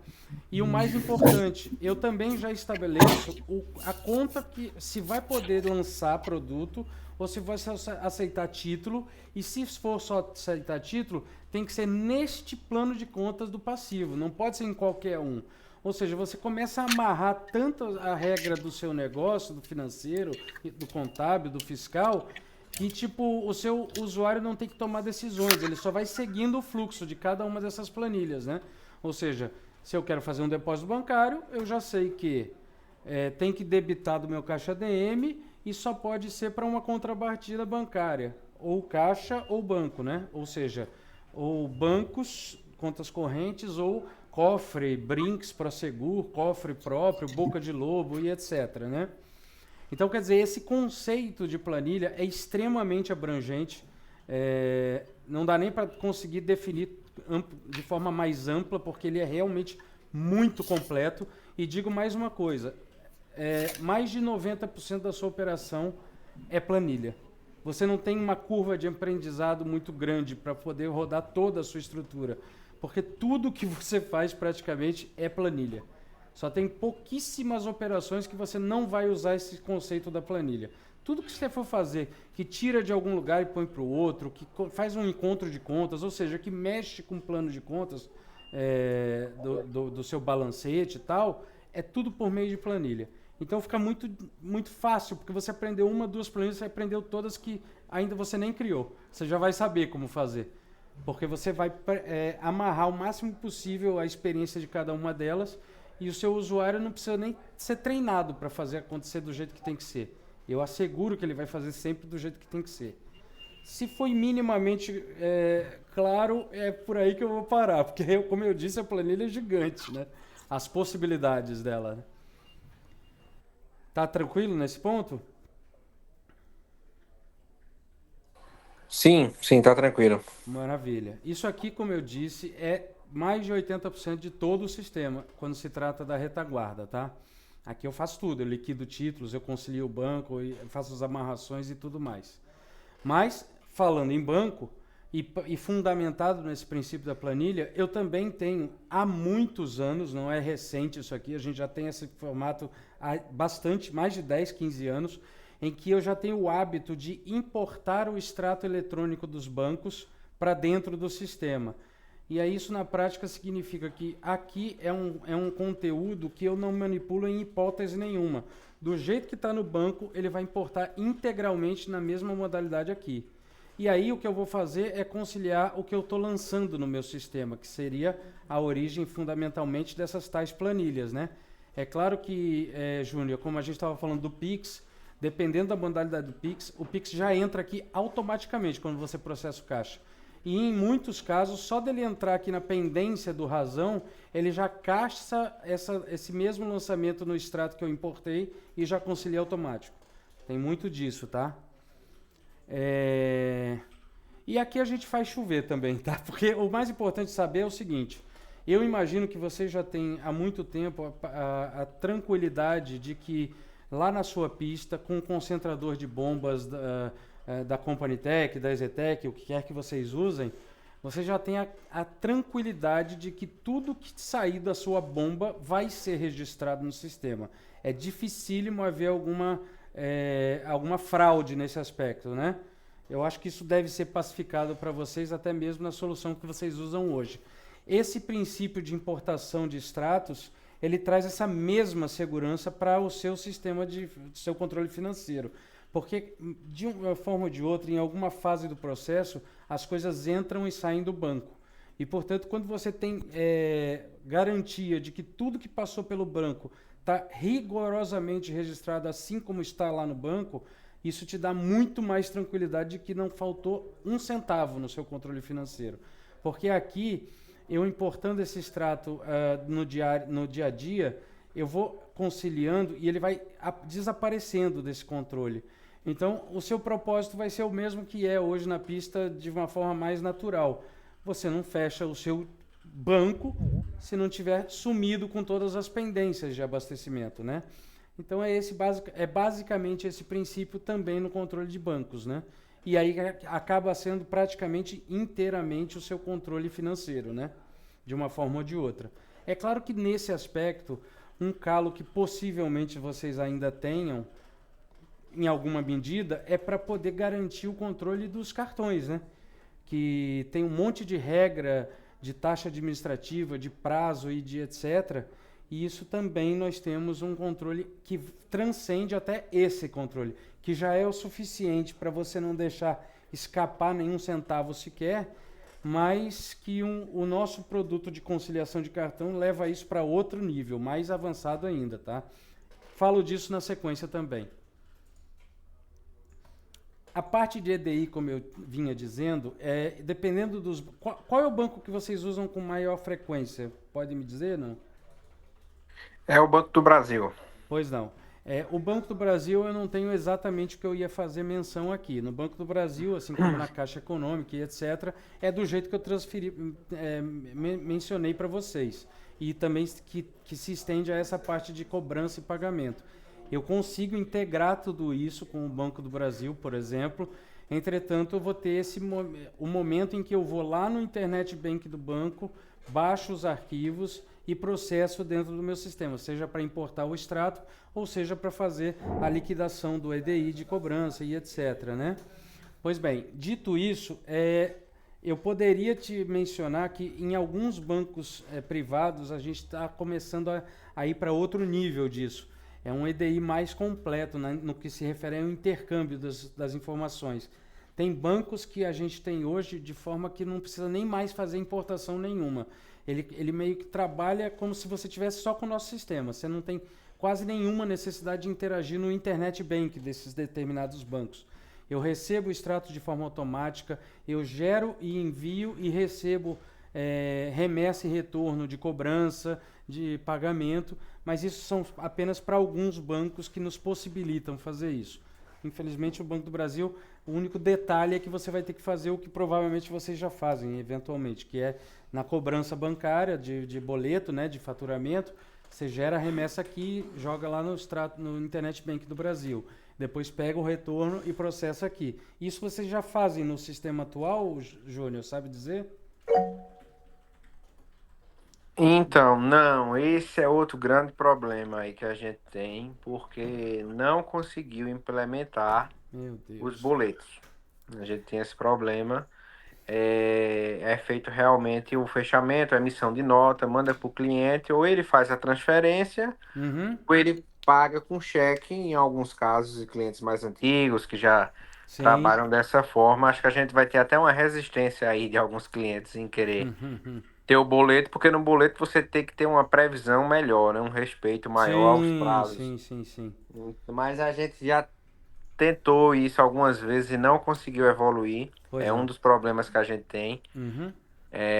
E o mais importante, eu também já estabeleço a conta que se vai poder lançar produto ou se vai aceitar título. E se for só aceitar título, tem que ser neste plano de contas do passivo, não pode ser em qualquer um. Ou seja, você começa a amarrar tanto a regra do seu negócio, do financeiro, do contábil, do fiscal, que tipo, o seu usuário não tem que tomar decisões, ele só vai seguindo o fluxo de cada uma dessas planilhas, né? Ou seja, se eu quero fazer um depósito bancário, eu já sei que tem que debitar do meu caixa DM e só pode ser para uma contrapartida bancária, ou caixa ou banco, né? Ou seja, ou bancos, contas correntes, ou cofre, Brinks, Prosegur, cofre próprio, boca de lobo e etc, né? Então, quer dizer, esse conceito de planilha é extremamente abrangente, não dá nem para conseguir definir de forma mais ampla, porque ele é realmente muito completo. E digo mais uma coisa, mais de 90% da sua operação é planilha. Você não tem uma curva de aprendizado muito grande para poder rodar toda a sua estrutura, porque tudo que você faz praticamente é planilha. Só tem pouquíssimas operações que você não vai usar esse conceito da planilha. Tudo que você for fazer, que tira de algum lugar e põe para o outro, que faz um encontro de contas, ou seja, que mexe com o plano de contas do seu balancete e tal, é tudo por meio de planilha. Então fica muito, muito fácil, porque você aprendeu uma, duas planilhas, você aprendeu todas que ainda você nem criou. Você já vai saber como fazer. Porque você vai amarrar o máximo possível a experiência de cada uma delas e o seu usuário não precisa nem ser treinado para fazer acontecer do jeito que tem que ser. Eu asseguro que ele vai fazer sempre do jeito que tem que ser. Se foi minimamente claro, é por aí que eu vou parar, porque, como eu disse, a planilha é gigante, né? As possibilidades dela. Né? Tá tranquilo nesse ponto? Sim, tá tranquilo. Maravilha. Isso aqui, como eu disse, é mais de 80% de todo o sistema, quando se trata da retaguarda, tá? Aqui eu faço tudo, eu liquido títulos, eu concilio o banco, eu faço as amarrações e tudo mais. Mas, falando em banco, e fundamentado nesse princípio da planilha, eu também tenho, há muitos anos, não é recente isso aqui, a gente já tem esse formato há bastante, mais de 10, 15 anos, em que eu já tenho o hábito de importar o extrato eletrônico dos bancos para dentro do sistema. E aí isso na prática significa que aqui é um conteúdo que eu não manipulo em hipótese nenhuma. Do jeito que está no banco, ele vai importar integralmente na mesma modalidade aqui. E aí o que eu vou fazer é conciliar o que eu estou lançando no meu sistema, que seria a origem fundamentalmente dessas tais planilhas, né? É claro que, Júnior, como a gente estava falando do Pix, dependendo da modalidade do Pix, o Pix já entra aqui automaticamente quando você processa o caixa. E em muitos casos, só dele entrar aqui na pendência do razão, ele já caça esse mesmo lançamento no extrato que eu importei e já concilia automático. Tem muito disso, tá? E aqui a gente faz chover também, tá? Porque o mais importante saber é o seguinte, eu imagino que você já tem há muito tempo a tranquilidade de que lá na sua pista, com o concentrador de bombas da Company Tech, da EZTEC, o que quer que vocês usem, você já tem a tranquilidade de que tudo que sair da sua bomba vai ser registrado no sistema. É dificílimo haver alguma fraude nesse aspecto, né? Eu acho que isso deve ser pacificado para vocês, até mesmo na solução que vocês usam hoje. Esse princípio de importação de extratos, ele traz essa mesma segurança para o seu sistema seu controle financeiro. Porque, de uma forma ou de outra, em alguma fase do processo, as coisas entram e saem do banco. E, portanto, quando você tem garantia de que tudo que passou pelo banco está rigorosamente registrado assim como está lá no banco, isso te dá muito mais tranquilidade de que não faltou um centavo no seu controle financeiro. Porque aqui, eu importando esse extrato no dia a dia, eu vou conciliando e ele vai desaparecendo desse controle. Então, o seu propósito vai ser o mesmo que é hoje na pista de uma forma mais natural. Você não fecha o seu banco se não tiver sumido com todas as pendências de abastecimento, né? Então, é basicamente esse princípio também no controle de bancos, né? E aí acaba sendo praticamente inteiramente o seu controle financeiro, né? De uma forma ou de outra. É claro que nesse aspecto, um calo que possivelmente vocês ainda tenham, em alguma medida, é para poder garantir o controle dos cartões, né? Que tem um monte de regra de taxa administrativa, de prazo e de etc. E isso também nós temos um controle que transcende até esse controle, que já é o suficiente para você não deixar escapar nenhum centavo sequer, mas que o nosso produto de conciliação de cartão leva isso para outro nível, mais avançado ainda, tá? Falo disso na sequência também. A parte de EDI, como eu vinha dizendo, dependendo dos... Qual é o banco que vocês usam com maior frequência? Pode me dizer, não? É o Banco do Brasil. Pois não. O Banco do Brasil eu não tenho exatamente o que eu ia fazer menção aqui. No Banco do Brasil, assim como na Caixa Econômica e etc., é do jeito que eu mencionei para vocês. E também que se estende a essa parte de cobrança e pagamento. Eu consigo integrar tudo isso com o Banco do Brasil, por exemplo. Entretanto, eu vou ter o momento em que eu vou lá no Internet Bank do banco, baixo os arquivos e processo dentro do meu sistema, seja para importar o extrato ou seja para fazer a liquidação do EDI de cobrança e etc, né? Pois bem, dito isso, eu poderia te mencionar que em alguns bancos privados a gente está começando a ir para outro nível disso. É um EDI mais completo, né, no que se refere ao intercâmbio das informações. Tem bancos que a gente tem hoje de forma que não precisa nem mais fazer importação nenhuma. Ele meio que trabalha como se você tivesse só com o nosso sistema. Você não tem quase nenhuma necessidade de interagir no internet bank desses determinados bancos. Eu recebo o extrato de forma automática, eu gero e envio e recebo remessa e retorno de cobrança, de pagamento, mas isso são apenas para alguns bancos que nos possibilitam fazer isso. Infelizmente, o Banco do Brasil, o único detalhe é que você vai ter que fazer o que provavelmente vocês já fazem, eventualmente, que é na cobrança bancária de boleto, né, de faturamento, você gera a remessa aqui, joga lá no Internet Bank do Brasil. Depois pega o retorno e processa aqui. Isso vocês já fazem no sistema atual, Júnior, sabe dizer? Então, não, esse é outro grande problema aí que a gente tem, porque não conseguiu implementar Meu os Deus. boletos. A gente tem esse problema. É feito realmente o fechamento, a emissão de nota, manda para o cliente, ou ele faz a transferência, Uhum, ou ele paga com cheque, em alguns casos, de clientes mais antigos que já sim. trabalham dessa forma. Acho que a gente vai ter até uma resistência aí de alguns clientes em querer ter o boleto, porque no boleto você tem que ter uma previsão melhor, né? Um respeito maior aos Sim, prazos. sim, sim, sim. Mas a gente já tentou isso algumas vezes e não conseguiu evoluir. Pois É um não. dos problemas que a gente tem. Uhum,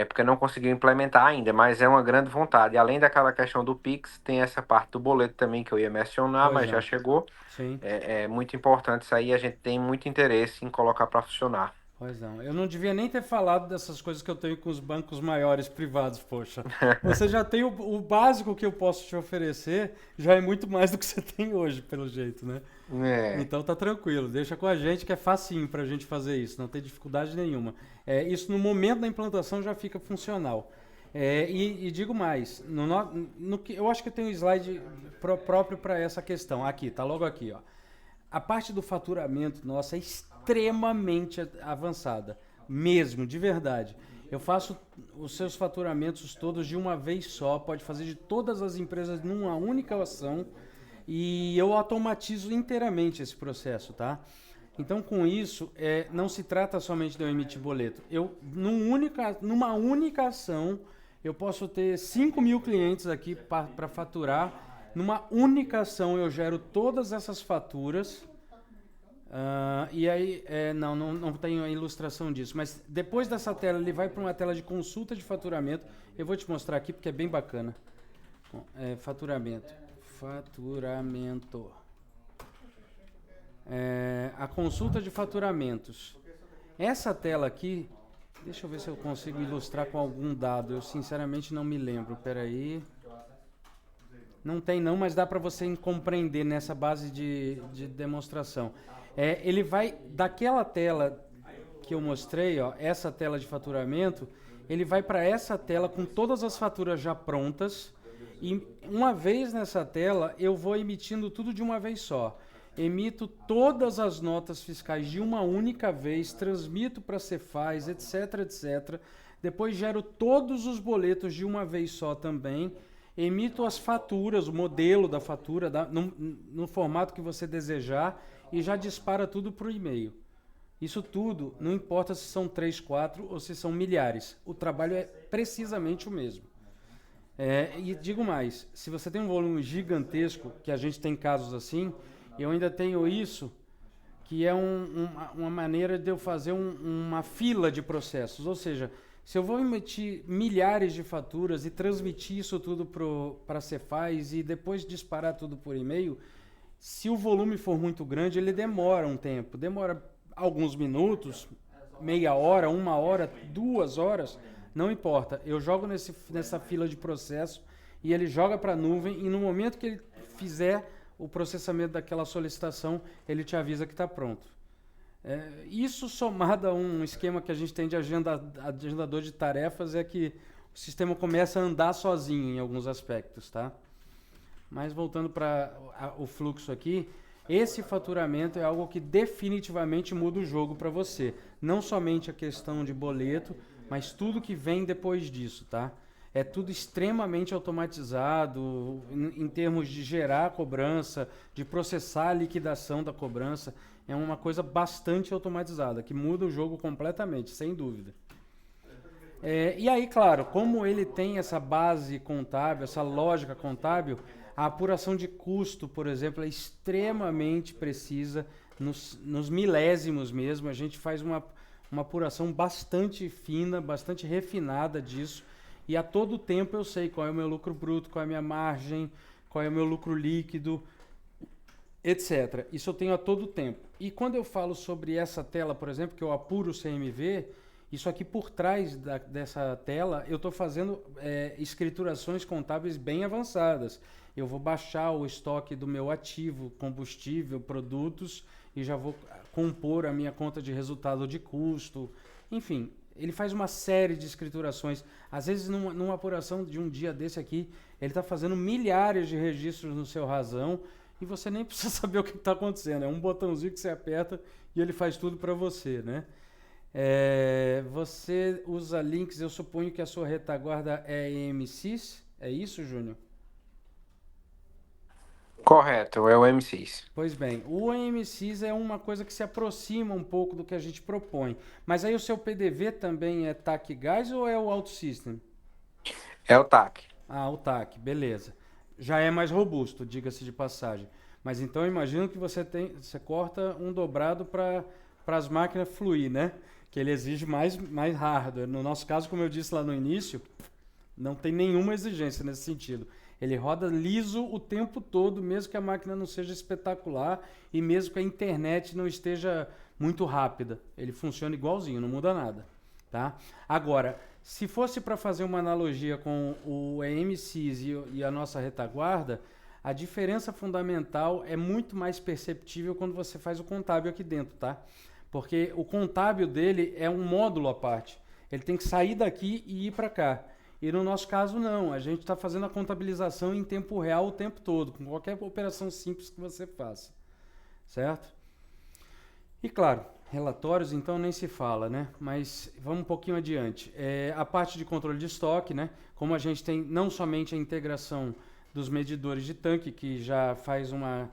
Porque não conseguiu implementar ainda, mas é uma grande vontade. Além daquela questão do Pix, tem essa parte do boleto também que eu ia mencionar, pois mas já não. chegou. Sim. É muito importante isso aí, a gente tem muito interesse em colocar para funcionar. Pois não. Eu não devia nem ter falado dessas coisas que eu tenho com os bancos maiores privados, poxa. Você já tem o básico que eu posso te oferecer, já é muito mais do que você tem hoje, pelo jeito, né? É, Então tá tranquilo, deixa com a gente que é facinho pra gente fazer isso, não tem dificuldade nenhuma. Isso no momento da implantação já fica funcional. E digo mais, eu acho que eu tenho um slide próprio para essa questão. Aqui, tá logo aqui, ó. A parte do faturamento nossa é extremamente avançada, mesmo, de verdade. Eu faço os seus faturamentos todos de uma vez só, pode fazer de todas as empresas numa única ação e eu automatizo inteiramente esse processo, tá? Então, com isso, não se trata somente de eu emitir boleto. Numa única ação, eu posso ter 5.000 clientes aqui para faturar. Numa única ação eu gero todas essas faturas. E aí, não tenho a ilustração disso. Mas depois dessa tela, ele vai para uma tela de consulta de faturamento. Eu vou te mostrar aqui porque é bem bacana. Faturamento. A consulta de faturamentos. Essa tela aqui, deixa eu ver se eu consigo ilustrar com algum dado. Eu sinceramente não me lembro. Peraí. Não tem não, mas dá para você compreender nessa base de demonstração. Ele vai daquela tela que eu mostrei, ó, essa tela de faturamento, ele vai para essa tela com todas as faturas já prontas. E uma vez nessa tela, eu vou emitindo tudo de uma vez só. Emito todas as notas fiscais de uma única vez, transmito para a Cefaz, etc, etc. Depois gero todos os boletos de uma vez só também. Emito as faturas, o modelo da fatura, no formato que você desejar e já dispara tudo para o e-mail. Isso tudo, não importa se são 3, 4 ou se são milhares. O trabalho é precisamente o mesmo. E digo mais, se você tem um volume gigantesco, que a gente tem casos assim, eu ainda tenho isso, que é uma maneira de eu fazer uma fila de processos. Ou seja, se eu vou emitir milhares de faturas e transmitir isso tudo para a Cefaz e depois disparar tudo por e-mail, se o volume for muito grande, ele demora um tempo. Demora alguns minutos, meia hora, 1 hora, 2 horas, não importa. Eu jogo nessa fila de processo e ele joga para a nuvem e no momento que ele fizer o processamento daquela solicitação, ele te avisa que está pronto. Isso somado a um esquema que a gente tem de agendador de tarefas é que o sistema começa a andar sozinho em alguns aspectos, tá? Mas voltando para o fluxo aqui, esse faturamento é algo que definitivamente muda o jogo para você. Não somente a questão de boleto, mas tudo que vem depois disso, tá? É tudo extremamente automatizado em termos de gerar a cobrança, de processar a liquidação da cobrança. É uma coisa bastante automatizada, que muda o jogo completamente, sem dúvida. E aí, claro, como ele tem essa base contábil, essa lógica contábil, a apuração de custo, por exemplo, é extremamente precisa, nos milésimos mesmo. A gente faz uma apuração bastante fina, bastante refinada disso. E a todo tempo eu sei qual é o meu lucro bruto, qual é a minha margem, qual é o meu lucro líquido, etc. Isso eu tenho a todo tempo. E quando eu falo sobre essa tela, por exemplo, que eu apuro o CMV, isso aqui por trás dessa tela, eu estou fazendo escriturações contábeis bem avançadas. Eu vou baixar o estoque do meu ativo, combustível, produtos, e já vou compor a minha conta de resultado de custo. Enfim, ele faz uma série de escriturações. Às vezes, numa apuração de um dia desse aqui, ele está fazendo milhares de registros no seu razão e você nem precisa saber o que está acontecendo. É um botãozinho que você aperta e ele faz tudo para você, né? Você usa links, eu suponho que a sua retaguarda é EMSys, é isso, Júnior? Correto, é o M6. Pois bem, o EMSys é uma coisa que se aproxima um pouco do que a gente propõe. Mas aí o seu PDV também é TAC Gás ou é o Auto System? É o TAC. Ah, o TAC, beleza. Já é mais robusto, diga-se de passagem. Mas então eu imagino que você corta um dobrado para as máquinas fluir, né? Que ele exige mais hardware. No nosso caso, como eu disse lá no início, não tem nenhuma exigência nesse sentido. Ele roda liso o tempo todo, mesmo que a máquina não seja espetacular e mesmo que a internet não esteja muito rápida. Ele funciona igualzinho, não muda nada. Tá? Agora, se fosse para fazer uma analogia com o EMSys e a nossa retaguarda, a diferença fundamental é muito mais perceptível quando você faz o contábil aqui dentro, tá? Porque o contábil dele é um módulo à parte. Ele tem que sair daqui e ir para cá. E no nosso caso, não. A gente está fazendo a contabilização em tempo real o tempo todo, com qualquer operação simples que você faça. Certo? E claro, relatórios, então, nem se fala, né? Mas vamos um pouquinho adiante. A parte de controle de estoque, né? Como a gente tem não somente a integração dos medidores de tanque, que já faz uma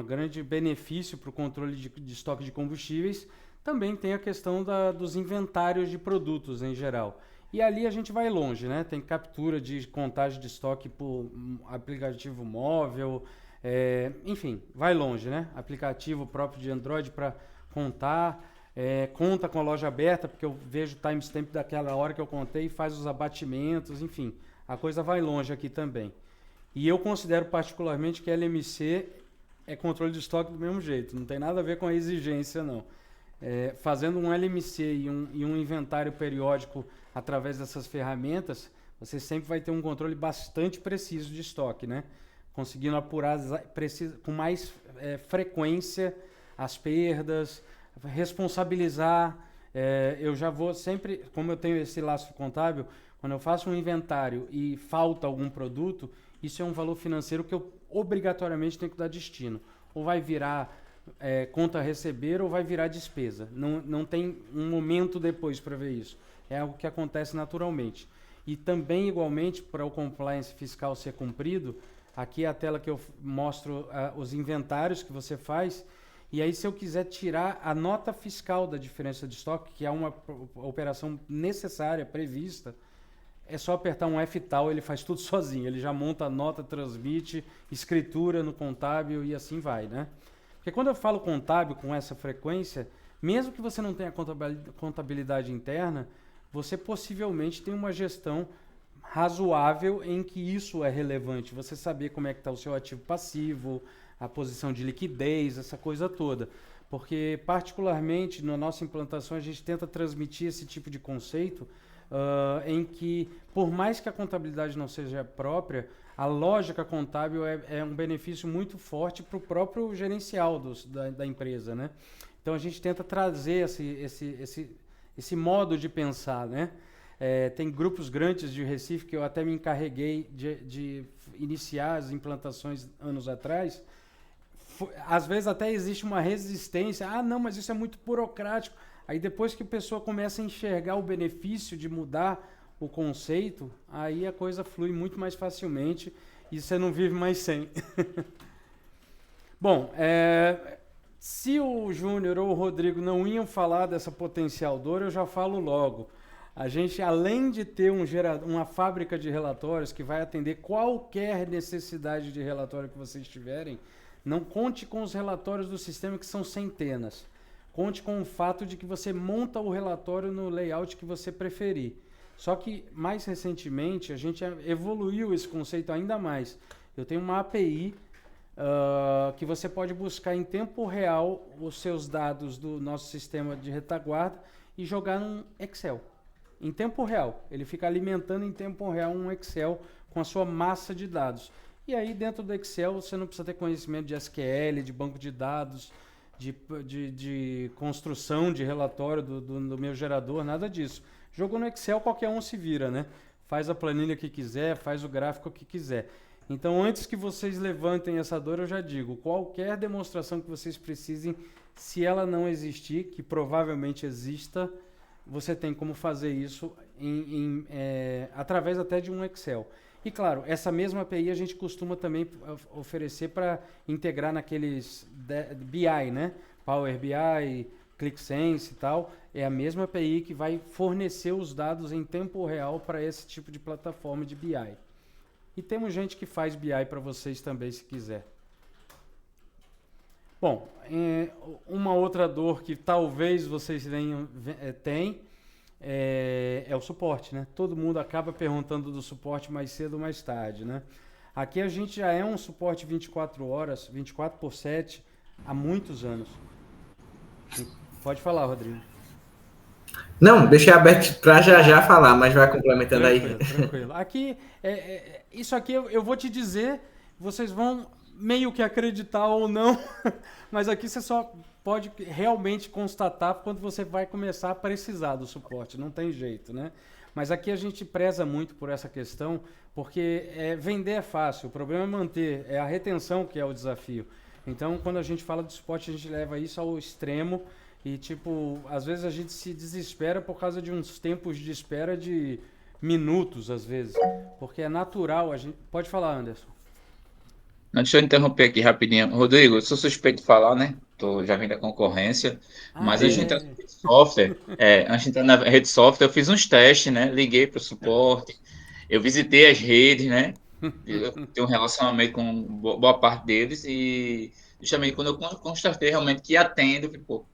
grande benefício para o controle de estoque de combustíveis, também tem a questão dos inventários de produtos em geral. E ali a gente vai longe, né? Tem captura de contagem de estoque por aplicativo móvel, enfim, vai longe, né? Aplicativo próprio de Android para contar, conta com a loja aberta, porque eu vejo o timestamp daquela hora que eu contei e faz os abatimentos, enfim, a coisa vai longe aqui também. E eu considero particularmente que LMC é controle de estoque do mesmo jeito, não tem nada a ver com a exigência, não. Fazendo um LMC e um inventário periódico através dessas ferramentas, você sempre vai ter um controle bastante preciso de estoque, né? Conseguindo apurar com mais frequência as perdas, responsabilizar. Eu já vou sempre, como eu tenho esse laço contábil, quando eu faço um inventário e falta algum produto, isso é um valor financeiro que eu obrigatoriamente tenho que dar destino. Ou vai virar conta a receber ou vai virar despesa. Não tem um momento depois para ver isso. É algo que acontece naturalmente. E também, igualmente, para o compliance fiscal ser cumprido, aqui é a tela que eu mostro os inventários que você faz. E aí, se eu quiser tirar a nota fiscal da diferença de estoque, que é uma operação necessária, prevista, é só apertar um F-tal, ele faz tudo sozinho. Ele já monta a nota, transmite, escritura no contábil e assim vai, né? Porque quando eu falo contábil com essa frequência, mesmo que você não tenha contabilidade interna, você possivelmente tem uma gestão razoável em que isso é relevante. Você saber como é que está o seu ativo passivo, a posição de liquidez, essa coisa toda. Porque, particularmente, na nossa implantação, a gente tenta transmitir esse tipo de conceito em que, por mais que a contabilidade não seja própria, a lógica contábil é um benefício muito forte para o próprio gerencial da empresa, né? Então a gente tenta trazer esse modo de pensar, né? Tem grupos grandes de Recife que eu até me encarreguei de iniciar as implantações anos atrás. Às vezes até existe uma resistência. Ah, não, mas isso é muito burocrático. Aí depois que a pessoa começa a enxergar o benefício de mudar o conceito, aí a coisa flui muito mais facilmente e você não vive mais sem. Bom, se o Júnior ou o Rodrigo não iam falar dessa potencial dor, eu já falo logo. A gente, além de ter uma fábrica de relatórios que vai atender qualquer necessidade de relatório que vocês tiverem, não conte com os relatórios do sistema, que são centenas. Conte com o fato de que você monta o relatório no layout que você preferir. Só que, mais recentemente, a gente evoluiu esse conceito ainda mais. Eu tenho uma API que você pode buscar em tempo real os seus dados do nosso sistema de retaguarda e jogar num Excel. Em tempo real. Ele fica alimentando em tempo real um Excel com a sua massa de dados. E aí, dentro do Excel, você não precisa ter conhecimento de SQL, de banco de dados, de construção de relatório do meu gerador, nada disso. Jogou no Excel, qualquer um se vira, né? Faz a planilha que quiser, faz o gráfico que quiser. Então, antes que vocês levantem essa dor, eu já digo, qualquer demonstração que vocês precisem, se ela não existir, que provavelmente exista, você tem como fazer isso através até de um Excel. E claro, essa mesma API a gente costuma também oferecer para integrar naqueles BI, né? Power BI, ClickSense e tal. É a mesma API que vai fornecer os dados em tempo real para esse tipo de plataforma de BI. E temos gente que faz BI para vocês também, se quiser. Bom, uma outra dor que talvez vocês tenham é o suporte, né? Todo mundo acaba perguntando do suporte mais cedo ou mais tarde, né? Aqui a gente já é um suporte 24 horas, 24/7, há muitos anos. Pode falar, Rodrigo. Não, deixei aberto para já falar, mas vai complementando aí. Tranquilo. Aqui, isso aqui eu vou te dizer, vocês vão meio que acreditar ou não, mas aqui você só pode realmente constatar quando você vai começar a precisar do suporte, não tem jeito, né? Mas aqui a gente preza muito por essa questão, porque vender é fácil, o problema é manter, é a retenção que é o desafio. Então, quando a gente fala de suporte, a gente leva isso ao extremo e, tipo, às vezes a gente se desespera por causa de uns tempos de espera de minutos, às vezes, porque é natural, a gente... Pode falar, Anderson. Não, deixa eu interromper aqui rapidinho. Rodrigo, eu sou suspeito de falar, né? Já vim da concorrência, mas a gente entra na rede software, antes de entrar na rede software, eu fiz uns testes, né? Liguei para o suporte, eu visitei as redes, né? Eu tenho um relacionamento com boa parte deles e justamente quando eu constatei realmente que atendo, pô,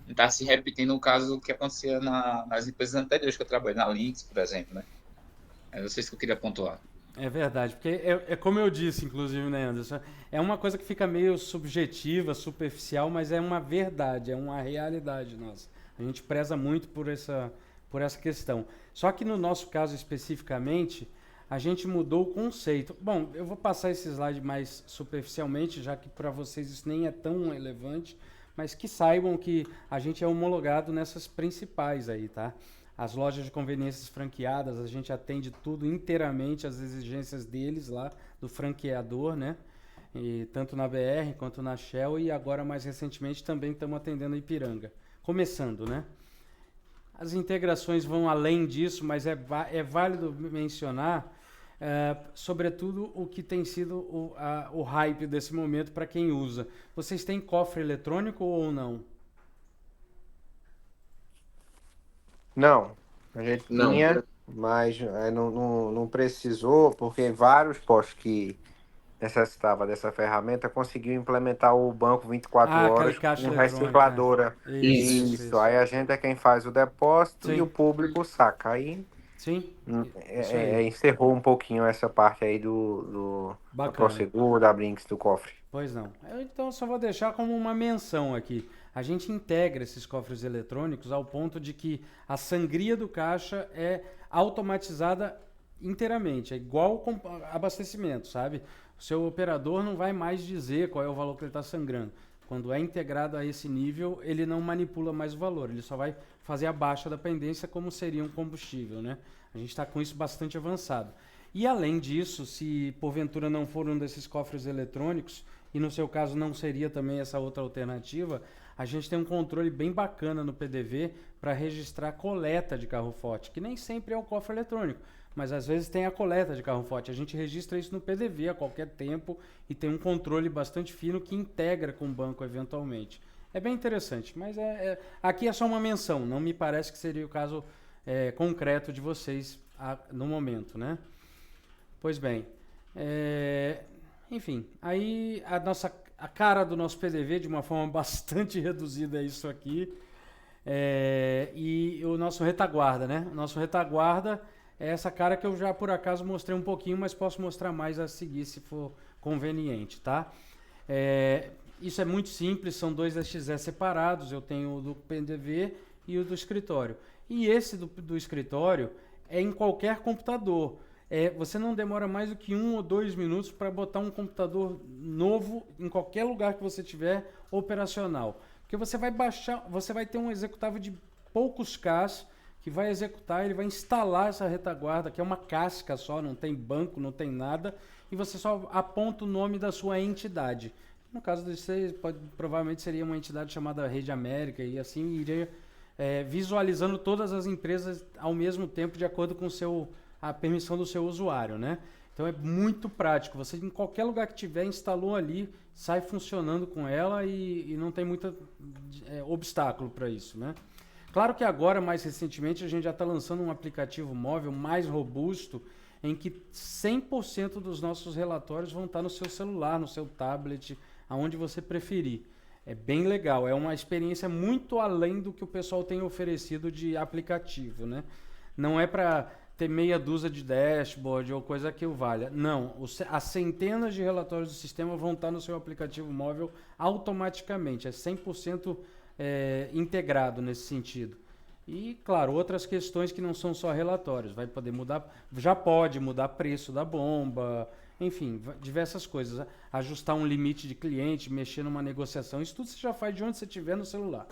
não está se repetindo o caso que acontecia nas empresas anteriores que eu trabalhei, na Lynx, por exemplo, né? É isso que eu queria pontuar. É verdade, porque é como eu disse, inclusive, né, Anderson? É uma coisa que fica meio subjetiva, superficial, mas é uma verdade, é uma realidade nossa. A gente preza muito por essa questão. Só que no nosso caso especificamente, a gente mudou o conceito. Bom, eu vou passar esse slide mais superficialmente, já que para vocês isso nem é tão relevante, mas que saibam que a gente é homologado nessas principais aí, tá? As lojas de conveniências franqueadas, a gente atende tudo inteiramente, as exigências deles lá, do franqueador, né? E tanto na BR quanto na Shell e agora mais recentemente também estamos atendendo a Ipiranga. Começando, né? As integrações vão além disso, mas é válido mencionar, sobretudo, o que tem sido o hype desse momento para quem usa. Vocês têm cofre eletrônico ou não? Não, a gente tinha, mas não precisou, porque vários postos que necessitava dessa ferramenta conseguiu implementar o banco 24 horas com recicladora. Isso. Aí a gente é quem faz o depósito e o público saca. Aí Sim. Encerrou um pouquinho essa parte aí da procedura, da Brinks, do cofre. Pois não. Então só vou deixar como uma menção aqui. A gente integra esses cofres eletrônicos ao ponto de que a sangria do caixa é automatizada inteiramente. É igual abastecimento, sabe? O seu operador não vai mais dizer qual é o valor que ele está sangrando. Quando é integrado a esse nível, ele não manipula mais o valor, ele só vai fazer a baixa da pendência como seria um combustível, né? A gente está com isso bastante avançado. E além disso, se porventura não for um desses cofres eletrônicos, e no seu caso não seria também essa outra alternativa, a gente tem um controle bem bacana no PDV para registrar coleta de carro forte, que nem sempre é o cofre eletrônico, mas às vezes tem a coleta de carro forte. A gente registra isso no PDV a qualquer tempo e tem um controle bastante fino que integra com o banco eventualmente. É bem interessante, mas aqui é só uma menção, não me parece que seria o caso concreto de vocês no momento, né? Pois bem, enfim, aí a cara do nosso PDV de uma forma bastante reduzida é isso aqui, e o nosso retaguarda, né? O nosso retaguarda é essa cara que eu já por acaso mostrei um pouquinho, mas posso mostrar mais a seguir se for conveniente, tá? Isso é muito simples, são dois SXE separados, eu tenho o do PDV e o do escritório. E esse do escritório é em qualquer computador. Você não demora mais do que 1 ou 2 minutos para botar um computador novo em qualquer lugar que você tiver operacional. Porque você vai baixar, você vai ter um executável de poucos Ks que vai executar, ele vai instalar essa retaguarda, que é uma casca só, não tem banco, não tem nada, e você só aponta o nome da sua entidade. No caso de vocês, provavelmente seria uma entidade chamada Rede América, e assim iria visualizando todas as empresas ao mesmo tempo, de acordo com a permissão do seu usuário, né? Então é muito prático. Você em qualquer lugar que tiver, instalou ali, sai funcionando com ela e não tem muito obstáculo para isso, né? Claro que agora, mais recentemente, a gente já está lançando um aplicativo móvel mais robusto, em que 100% dos nossos relatórios vão estar no seu celular, no seu tablet, aonde você preferir. É bem legal, é uma experiência muito além do que o pessoal tem oferecido de aplicativo, né? Não é para ter meia dúzia de dashboard ou coisa que o valha. Não, as centenas de relatórios do sistema vão estar no seu aplicativo móvel automaticamente. É 100% integrado nesse sentido. E, claro, outras questões que não são só relatórios. Vai poder mudar, já pode mudar preço da bomba, enfim, diversas coisas. Ajustar um limite de cliente, mexer numa negociação. Isso tudo você já faz de onde você estiver no celular.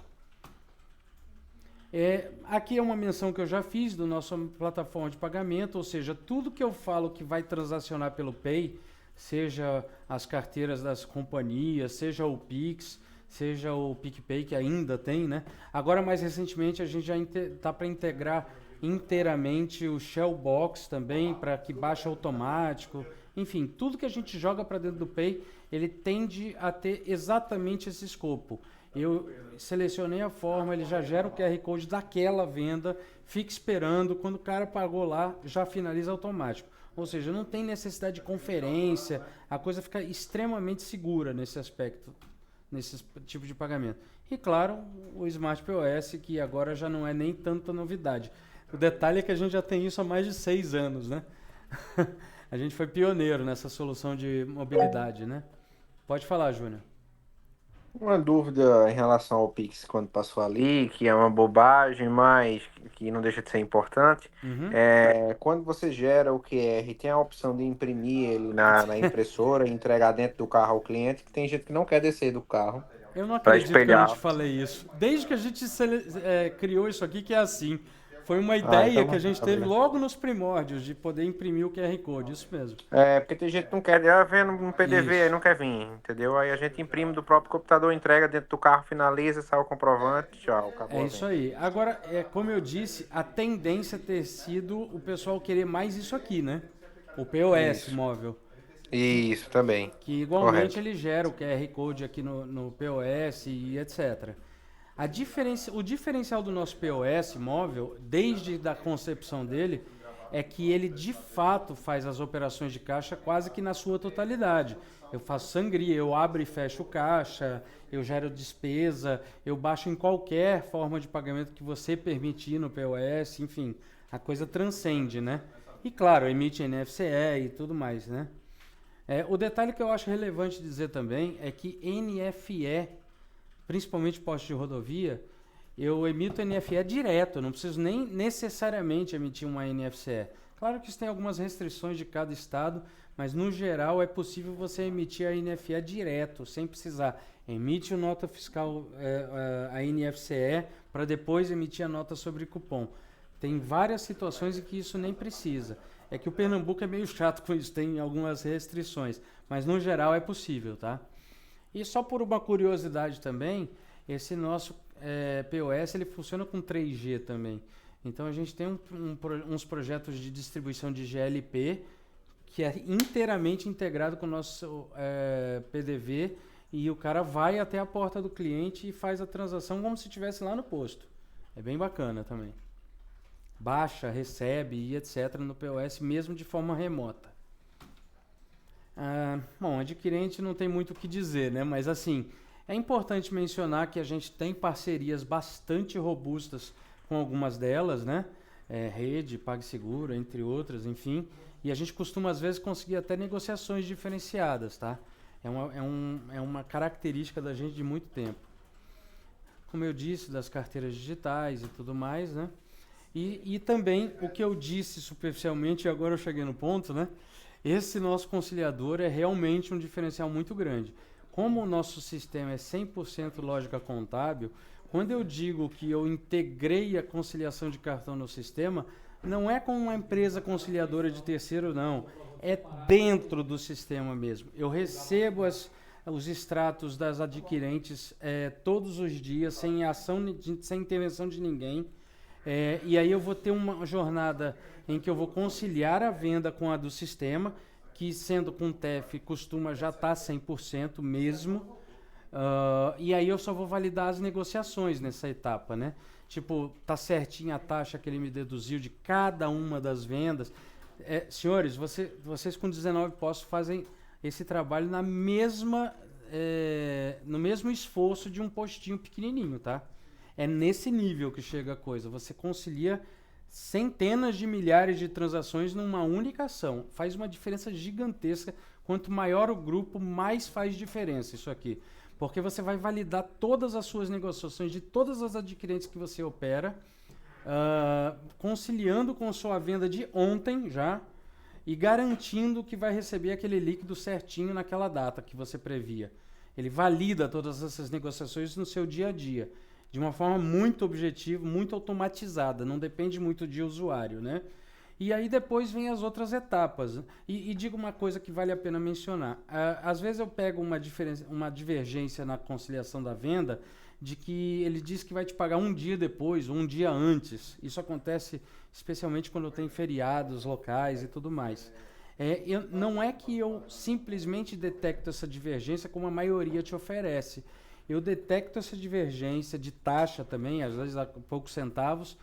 Aqui é uma menção que eu já fiz do nosso plataforma de pagamento, ou seja, tudo que eu falo que vai transacionar pelo Pay, seja as carteiras das companhias, seja o Pix, seja o PicPay, que ainda tem, né? Agora, mais recentemente, a gente já está para integrar inteiramente o Shellbox também, para que baixe automático. Enfim, tudo que a gente joga para dentro do Pay, ele tende a ter exatamente esse escopo. Eu selecionei a forma, ele já gera o QR Code daquela venda, fica esperando, quando o cara pagou lá, já finaliza automático. Ou seja, não tem necessidade de conferência, a coisa fica extremamente segura nesse aspecto, nesse tipo de pagamento. E claro, o Smart POS, que agora já não é nem tanta novidade. O detalhe é que a gente já tem isso há mais de 6 anos, né? A gente foi pioneiro nessa solução de mobilidade, né? Pode falar, Júnior. Uma dúvida em relação ao Pix quando passou ali, que é uma bobagem, mas que não deixa de ser importante. Uhum. Quando você gera o QR, tem a opção de imprimir ele na impressora e entregar dentro do carro ao cliente, que tem gente que não quer descer do carro. Eu não Pra acredito que eu espelhar. não te falei isso. Desde que a gente criou isso aqui, que é assim. Foi uma ideia então que a gente tá teve bem. logo nos primórdios, de poder imprimir o QR Code, isso mesmo. Porque tem gente que não quer ver no PDV, Isso. aí não quer vir, entendeu? Aí a gente imprime do próprio computador, entrega dentro do carro, finaliza, sai o comprovante, tchau, acabou. É a isso venda. aí. Agora, como eu disse, a tendência ter sido o pessoal querer mais isso aqui, né? O POS Isso. móvel. Isso também. Que igualmente Correto. ele gera o QR Code aqui no POS e etc. O diferencial do nosso POS móvel, desde a concepção dele, é que ele de fato faz as operações de caixa quase que na sua totalidade. Eu faço sangria, eu abro e fecho o caixa, eu gero despesa, eu baixo em qualquer forma de pagamento que você permitir no POS, enfim, a coisa transcende, né? E claro, emite NFC e tudo mais, né? O detalhe que eu acho relevante dizer também é que NFE, principalmente postos de rodovia, eu emito NFE direto, eu não preciso nem necessariamente emitir uma NFC. Claro que isso tem algumas restrições de cada estado, mas no geral é possível você emitir a NFE direto, sem precisar emite a nota fiscal, a NFCE, para depois emitir a nota sobre cupom. Tem várias situações em que isso nem precisa. É que o Pernambuco é meio chato com isso, tem algumas restrições, mas no geral é possível, tá? E só por uma curiosidade também, esse nosso POS ele funciona com 3G também. Então a gente tem uns projetos de distribuição de GLP que é inteiramente integrado com o nosso PDV, e o cara vai até a porta do cliente e faz a transação como se estivesse lá no posto. É bem bacana também. Baixa, recebe e etc. no POS, mesmo de forma remota. Bom, adquirente não tem muito o que dizer, né? Mas assim, é importante mencionar que a gente tem parcerias bastante robustas com algumas delas, né? Rede, PagSeguro, entre outras, enfim. E a gente costuma, às vezes, conseguir até negociações diferenciadas, tá? É uma característica da gente de muito tempo. Como eu disse, das carteiras digitais e tudo mais, né? E também o que eu disse superficialmente, e agora eu cheguei no ponto, né? Esse nosso conciliador é realmente um diferencial muito grande. Como o nosso sistema é 100% lógica contábil, quando eu digo que eu integrei a conciliação de cartão no sistema, não é com uma empresa conciliadora de terceiro, não. É dentro do sistema mesmo. Eu recebo os extratos das adquirentes todos os dias, sem sem intervenção de ninguém. E aí eu vou ter uma jornada em que eu vou conciliar a venda com a do sistema, que sendo com TEF costuma já estar 100% mesmo. E aí eu só vou validar as negociações nessa etapa, né? Tipo, tá certinha a taxa que ele me deduziu de cada uma das vendas. Senhores, vocês com 19 postos fazem esse trabalho no mesmo esforço de um postinho pequenininho, tá? É nesse nível que chega a coisa. Você concilia centenas de milhares de transações numa única ação. Faz uma diferença gigantesca. Quanto maior o grupo, mais faz diferença isso aqui. Porque você vai validar todas as suas negociações de todas as adquirentes que você opera, conciliando com a sua venda de ontem já e garantindo que vai receber aquele líquido certinho naquela data que você previa. Ele valida todas essas negociações no seu dia a dia, de uma forma muito objetiva, muito automatizada, não depende muito de usuário, né? E aí depois vem as outras etapas. E digo uma coisa que vale a pena mencionar. Às vezes eu pego uma divergência na conciliação da venda, de que ele diz que vai te pagar um dia depois, ou um dia antes. Isso acontece especialmente quando tem feriados locais e tudo mais. Não é que eu simplesmente detecto essa divergência como a maioria te oferece. Eu detecto essa divergência de taxa também, às vezes a poucos centavos,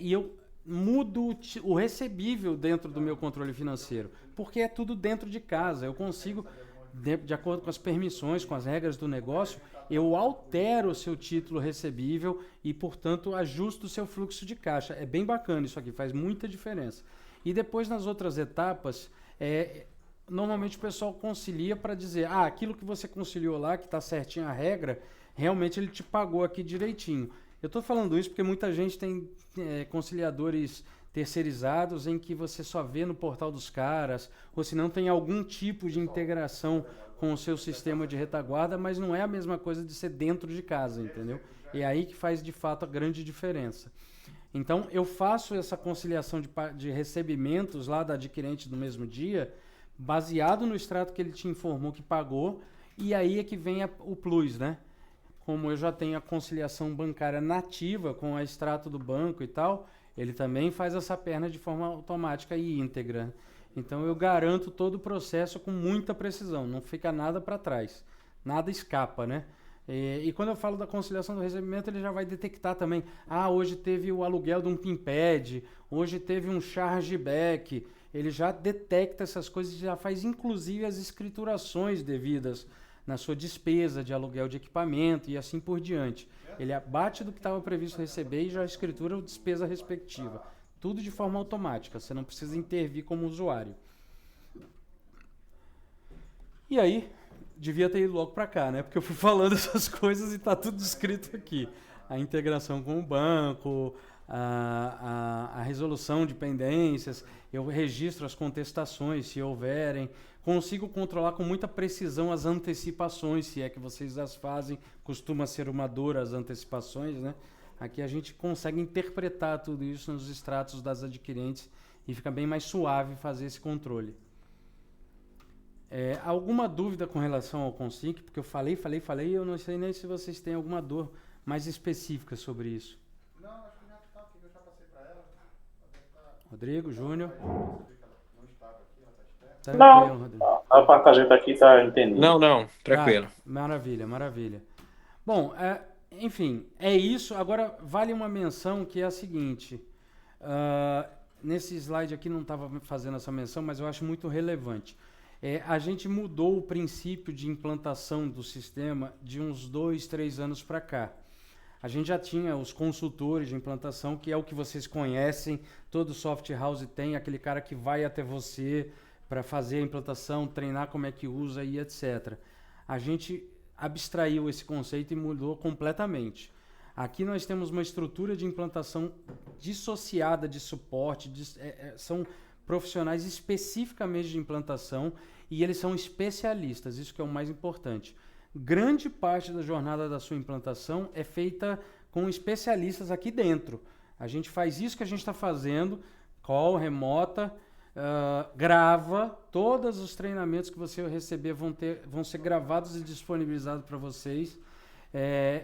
e eu mudo o recebível dentro do meu controle financeiro, porque é tudo dentro de casa. Eu consigo, de acordo com as permissões, com as regras do negócio, eu altero o seu título recebível e, portanto, ajusto o seu fluxo de caixa. É bem bacana isso aqui, faz muita diferença. E depois, nas outras etapas, normalmente o pessoal concilia para dizer, aquilo que você conciliou lá, que está certinho a regra, realmente ele te pagou aqui direitinho. Eu estou falando isso porque muita gente tem conciliadores terceirizados em que você só vê no portal dos caras, ou se não tem algum tipo de integração com o seu sistema de retaguarda, mas não é a mesma coisa de ser dentro de casa, entendeu? É aí que faz de fato a grande diferença. Então eu faço essa conciliação de recebimentos lá da adquirente no mesmo dia, baseado no extrato que ele te informou que pagou, e aí é que vem o plus, né? Como eu já tenho a conciliação bancária nativa com o extrato do banco e tal, ele também faz essa perna de forma automática e íntegra. Então eu garanto todo o processo com muita precisão, não fica nada para trás, nada escapa, né? E quando eu falo da conciliação do recebimento, ele já vai detectar também, hoje teve o aluguel de um PIMPED, hoje teve um chargeback, ele já detecta essas coisas e já faz inclusive as escriturações devidas na sua despesa de aluguel de equipamento e assim por diante. Ele abate do que estava previsto receber e já escritura a despesa respectiva. Tudo de forma automática, você não precisa intervir como usuário. E aí, devia ter ido logo para cá, né? Porque eu fui falando essas coisas e está tudo escrito aqui. A integração com o banco, a resolução de pendências, eu registro as contestações, se houverem, consigo controlar com muita precisão as antecipações, se é que vocês as fazem, costuma ser uma dor as antecipações, né? Aqui a gente consegue interpretar tudo isso nos extratos das adquirentes e fica bem mais suave fazer esse controle. Alguma dúvida com relação ao Consic? Porque eu falei, e eu não sei nem se vocês têm alguma dor mais específica sobre isso. Não, acho que já está aqui, eu já passei para ela. Rodrigo, Júnior? Não estava aqui, ela está externa. Tranquilo, Rodrigo. A parte da gente aqui está entendendo. Não, tranquilo. Maravilha, maravilha. Bom, enfim, é isso. Agora, vale uma menção que é a seguinte. Nesse slide aqui não estava fazendo essa menção, mas eu acho muito relevante. A gente mudou o princípio de implantação do sistema de uns 2, 3 anos para cá. A gente já tinha os consultores de implantação, que é o que vocês conhecem, todo soft house tem, aquele cara que vai até você para fazer a implantação, treinar como é que usa e etc. A gente abstraiu esse conceito e mudou completamente. Aqui nós temos uma estrutura de implantação dissociada de suporte, são profissionais especificamente de implantação e eles são especialistas, isso que é o mais importante. Grande parte da jornada da sua implantação é feita com especialistas aqui dentro. A gente faz isso que a gente está fazendo, call remota, grava, todos os treinamentos que você receber vão ser gravados e disponibilizados para vocês.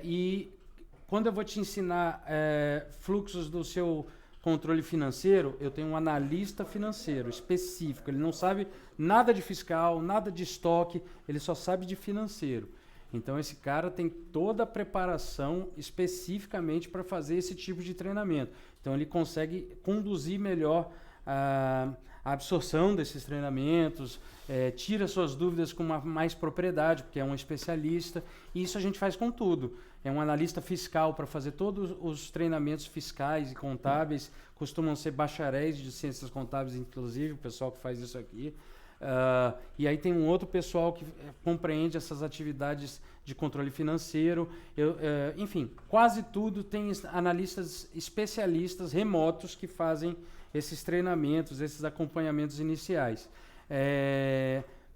E quando eu vou te ensinar fluxos do seu controle financeiro, eu tenho um analista financeiro específico. Ele não sabe nada de fiscal, nada de estoque, ele só sabe de financeiro. Então esse cara tem toda a preparação especificamente para fazer esse tipo de treinamento. Então ele consegue conduzir melhor a absorção desses treinamentos, tira suas dúvidas com mais propriedade, porque é um especialista, e isso a gente faz com tudo. É um analista fiscal para fazer todos os treinamentos fiscais e contábeis, costumam ser bacharéis de ciências contábeis, inclusive, o pessoal que faz isso aqui. E aí tem um outro pessoal que compreende essas atividades de controle financeiro. Enfim, quase tudo tem analistas especialistas remotos que fazem esses treinamentos, esses acompanhamentos iniciais.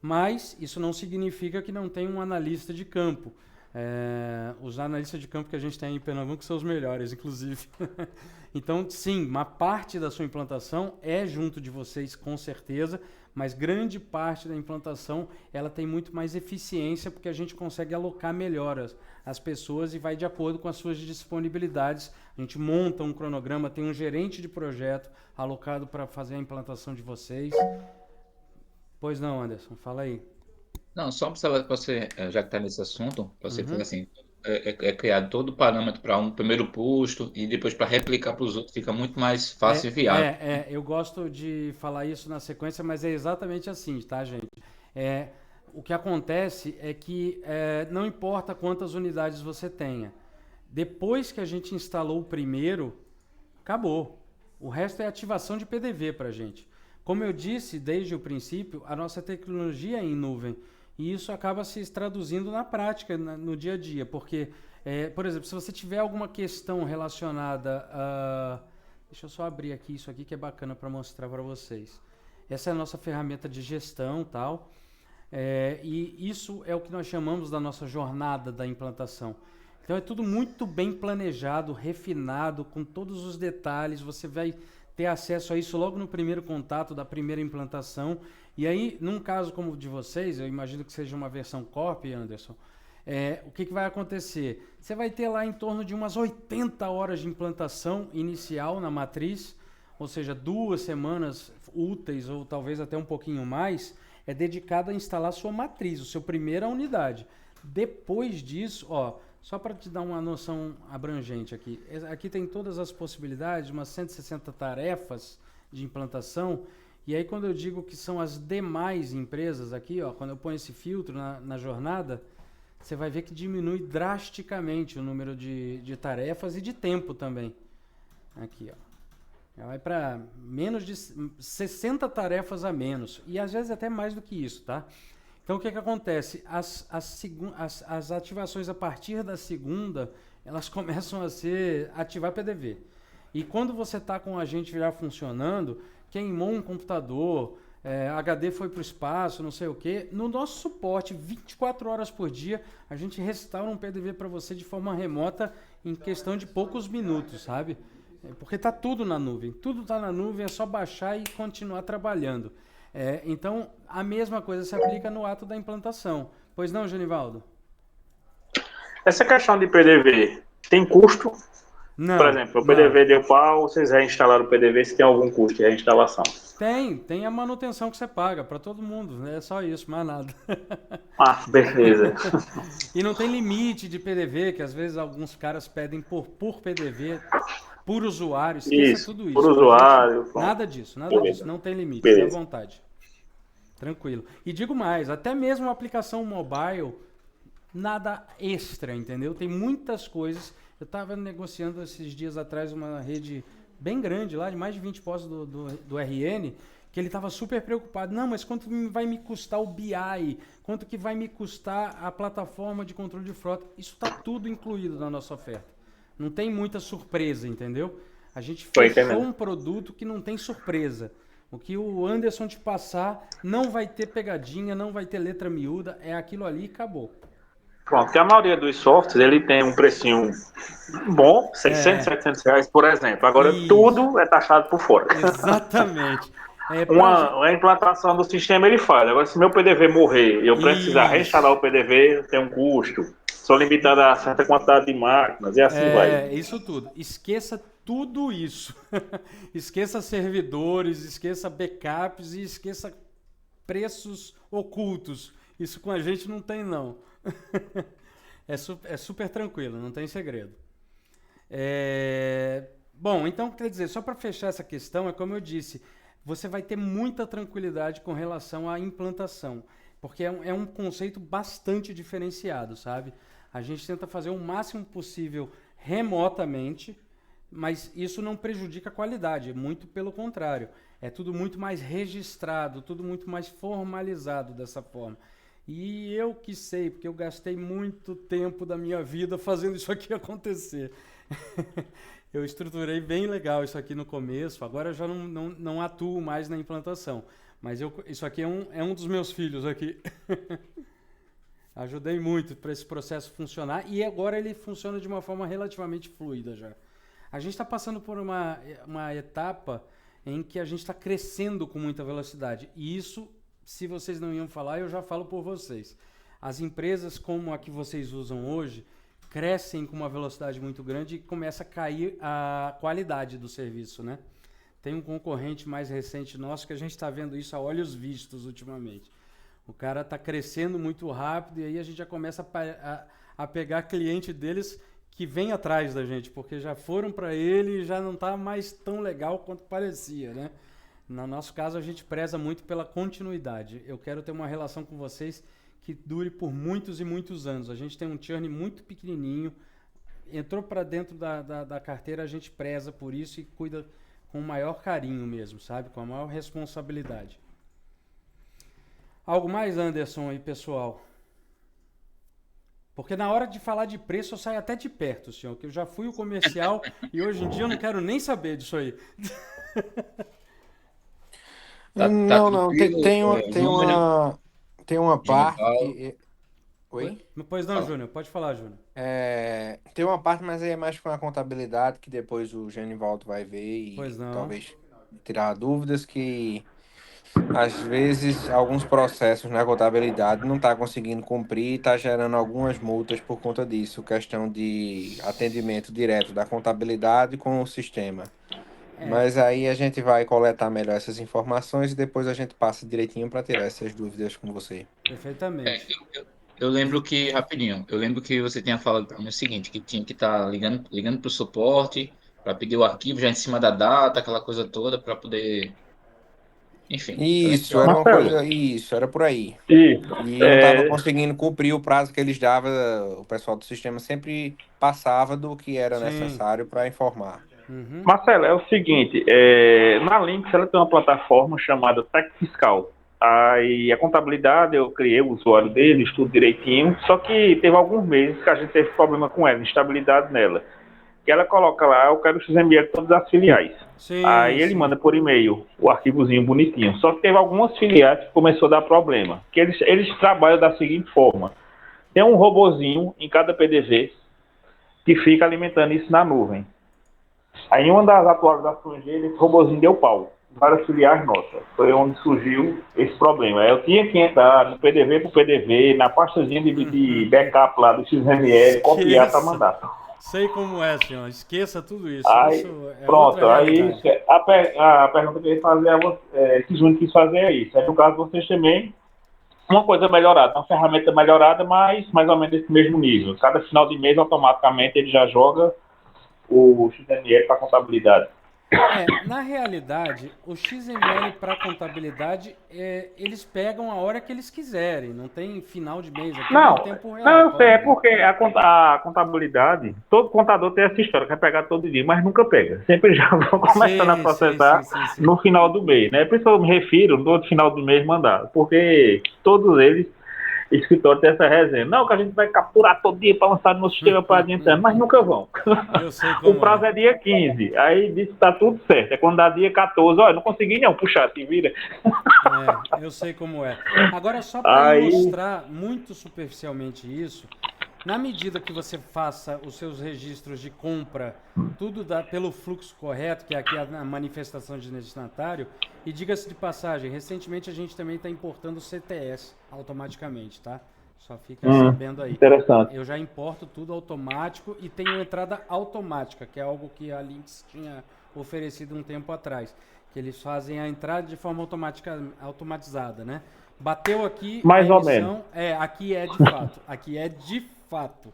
Mas isso não significa que não tem um analista de campo. Os analistas de campo que a gente tem em Pernambuco são os melhores, inclusive. Então, sim, uma parte da sua implantação é junto de vocês, com certeza, mas grande parte da implantação ela tem muito mais eficiência porque a gente consegue alocar melhor as pessoas e vai de acordo com as suas disponibilidades. A gente monta um cronograma, tem um gerente de projeto alocado para fazer a implantação de vocês. Pois não, Anderson, fala aí. Não, só para você, já que está nesse assunto, você falar assim, é criado todo o parâmetro para um primeiro posto e depois para replicar para os outros fica muito mais fácil e viável. Eu gosto de falar isso na sequência, mas é exatamente assim, tá, gente? O que acontece é que não importa quantas unidades você tenha. Depois que a gente instalou o primeiro, acabou. O resto é ativação de PDV para a gente. Como eu disse desde o princípio, a nossa tecnologia é em nuvem. E isso acaba se traduzindo na prática, no dia a dia. Porque, por exemplo, se você tiver alguma questão relacionada a... Deixa eu só abrir aqui isso aqui que é bacana para mostrar para vocês. Essa é a nossa ferramenta de gestão, tal. E isso é o que nós chamamos da nossa jornada da implantação. Então é tudo muito bem planejado, refinado, com todos os detalhes. Você vai ter acesso a isso logo no primeiro contato da primeira implantação. E aí, num caso como o de vocês, eu imagino que seja uma versão Corp, Anderson, o que vai acontecer? Você vai ter lá em torno de umas 80 horas de implantação inicial na matriz, ou seja, 2 semanas úteis ou talvez até um pouquinho mais, é dedicado a instalar a sua matriz, a sua primeira unidade. Depois disso, só para te dar uma noção abrangente aqui, aqui tem todas as possibilidades, umas 160 tarefas de implantação, e aí quando eu digo que são as demais empresas aqui, quando eu ponho esse filtro na jornada, você vai ver que diminui drasticamente o número de tarefas e de tempo também. Aqui, já vai para menos de 60 tarefas a menos, e às vezes até mais do que isso, tá? Então, o que acontece? As ativações a partir da segunda, elas começam a ativar PDV. E quando você está com a gente já funcionando, queimou um computador, HD foi para o espaço, não sei o quê, no nosso suporte, 24 horas por dia, a gente restaura um PDV para você de forma remota em questão de poucos minutos, sabe? Porque está tudo na nuvem. Tudo está na nuvem, é só baixar e continuar trabalhando. Então, a mesma coisa se aplica no ato da implantação. Pois não, Genivaldo? Essa questão de PDV tem custo? Não. Por exemplo, o PDV deu pau, vocês reinstalaram o PDV, se tem algum custo de reinstalação? Tem a manutenção que você paga para todo mundo, né? É só isso, mais nada. Ah, beleza. E não tem limite de PDV, que às vezes alguns caras pedem por PDV, por usuário, esqueça Isso, tudo isso. por usuário. Gente, nada disso, Beleza. não tem limite, Beleza. fique à vontade. Tranquilo. E digo mais, até mesmo a aplicação mobile, nada extra, entendeu? Tem muitas coisas. Eu estava negociando esses dias atrás uma rede bem grande lá, de mais de 20 postos do RN, que ele estava super preocupado. Não, mas quanto vai me custar o BI? Quanto que vai me custar a plataforma de controle de frota? Isso está tudo incluído na nossa oferta. Não tem muita surpresa, entendeu? A gente fechou um produto que não tem surpresa. O que o Anderson te passar não vai ter pegadinha, não vai ter letra miúda, é aquilo ali e acabou. Pronto, porque a maioria dos softwares, ele tem um precinho bom, 600, 700 reais, por exemplo. Agora, tudo é taxado por fora. Exatamente. Uma implantação do sistema ele faz. Agora, se meu PDV morrer e eu precisar reinstalar o PDV, tem um custo. Sou limitado a certa quantidade de máquinas e assim vai. Isso tudo. Esqueça tudo isso. Esqueça servidores, esqueça backups e esqueça preços ocultos. Isso com a gente não tem, não. É super tranquilo, não tem segredo. Bom, então, quer dizer, só para fechar essa questão, é como eu disse, você vai ter muita tranquilidade com relação à implantação, porque é um conceito bastante diferenciado, sabe? A gente tenta fazer o máximo possível remotamente, mas isso não prejudica a qualidade, muito pelo contrário. É tudo muito mais registrado, tudo muito mais formalizado dessa forma. E eu que sei, porque eu gastei muito tempo da minha vida fazendo isso aqui acontecer. Eu estruturei bem legal isso aqui no começo, agora eu já não atuo mais na implantação. Mas isso aqui é um dos meus filhos aqui. Ajudei muito para esse processo funcionar e agora ele funciona de uma forma relativamente fluida já. A gente está passando por uma etapa em que a gente está crescendo com muita velocidade. E isso, se vocês não iam falar, eu já falo por vocês. As empresas como a que vocês usam hoje crescem com uma velocidade muito grande e começa a cair a qualidade do serviço, né? Tem um concorrente mais recente nosso que a gente está vendo isso a olhos vistos ultimamente. O cara está crescendo muito rápido e aí a gente já começa a pegar cliente deles que vem atrás da gente, porque já foram para ele e já não está mais tão legal quanto parecia, né? No nosso caso, a gente preza muito pela continuidade. Eu quero ter uma relação com vocês que dure por muitos e muitos anos. A gente tem um churn muito pequenininho, entrou para dentro da carteira, a gente preza por isso e cuida com o maior carinho mesmo, sabe? Com a maior responsabilidade. Algo mais, Anderson e pessoal? Porque na hora de falar de preço eu saio até de perto, senhor, que eu já fui o comercial e hoje em dia eu não quero nem saber disso aí. Não, tem uma parte que... Oi? Pois não, Júnior, pode falar, Júnior. Tem uma parte, mas aí é mais com a contabilidade, que depois o Genivaldo vai ver e talvez tirar dúvidas, que às vezes alguns processos na contabilidade não está conseguindo cumprir e está gerando algumas multas por conta disso, questão de atendimento direto da contabilidade com o sistema. Mas aí a gente vai coletar melhor essas informações e depois a gente passa direitinho para tirar essas dúvidas com você. Perfeitamente. Eu lembro que, rapidinho, você tinha falado para mim o seguinte, que tinha que estar ligando para o suporte, para pedir o arquivo já em cima da data, aquela coisa toda, para poder... Enfim. Isso, era uma coisa, isso, era por aí. E não estava conseguindo cumprir o prazo que eles davam, o pessoal do sistema sempre passava do que era necessário para informar. Marcelo, é o seguinte, na Lynx ela tem uma plataforma chamada Tec Fiscal. Aí a contabilidade, eu criei o usuário deles, tudo direitinho, só que teve alguns meses que a gente teve problema com ela, instabilidade nela. que ela coloca lá, eu quero o XML de todas as filiais. Sim, Aí ele sim. manda por e-mail o arquivozinho bonitinho. Só que teve algumas filiais que começou a dar problema. Que eles trabalham da seguinte forma. Tem um robozinho em cada PDV que fica alimentando isso na nuvem. Aí em uma das atualizações dele, esse robozinho deu pau. Várias filiais nossas. Foi onde surgiu esse problema. Aí eu tinha que entrar no PDV por PDV, na pastazinha de backup lá do XML, copiar para mandar. Sei como é, senhor. Esqueça tudo isso. Aí, Isso é pronto, outra aí realidade. a pergunta que eu ia fazer que o Júnior quis fazer é isso. No caso, vocês também, uma coisa melhorada, uma ferramenta melhorada, mas mais ou menos desse mesmo nível. Cada final de mês, automaticamente, ele já joga o XML para contabilidade. Na realidade, o XML para contabilidade, eles pegam a hora que eles quiserem, não tem final de mês, aqui Não, em tempo real. não, eu sei, é porque a contabilidade, todo contador tem essa história, quer pegar todo dia, mas nunca pega. Sempre já vão começando a processar sim. no final do mês, né? Por isso eu me refiro, no final do mês mandar, porque todos eles, escritório tem essa resenha. Não, que a gente vai capturar todo dia para lançar no sistema para adiantando, mas nunca vão. Eu sei O como prazo é dia 15, aí diz que tá tudo certo. É quando dá dia 14, olha, não consegui não puxar, se vira. Eu sei como é. Agora, só para ilustrar muito superficialmente isso, na medida que você faça os seus registros de compra, tudo pelo fluxo correto, que é aqui a manifestação de destinatário, e diga-se de passagem, recentemente a gente também está importando o CTS automaticamente, tá? Só fica sabendo aí. Interessante. Eu já importo tudo automático e tenho entrada automática, que é algo que a Lynx tinha oferecido um tempo atrás, que eles fazem a entrada de forma automatizada, né? Bateu aqui Mais a ou emissão, aqui é de fato, aqui é de fato.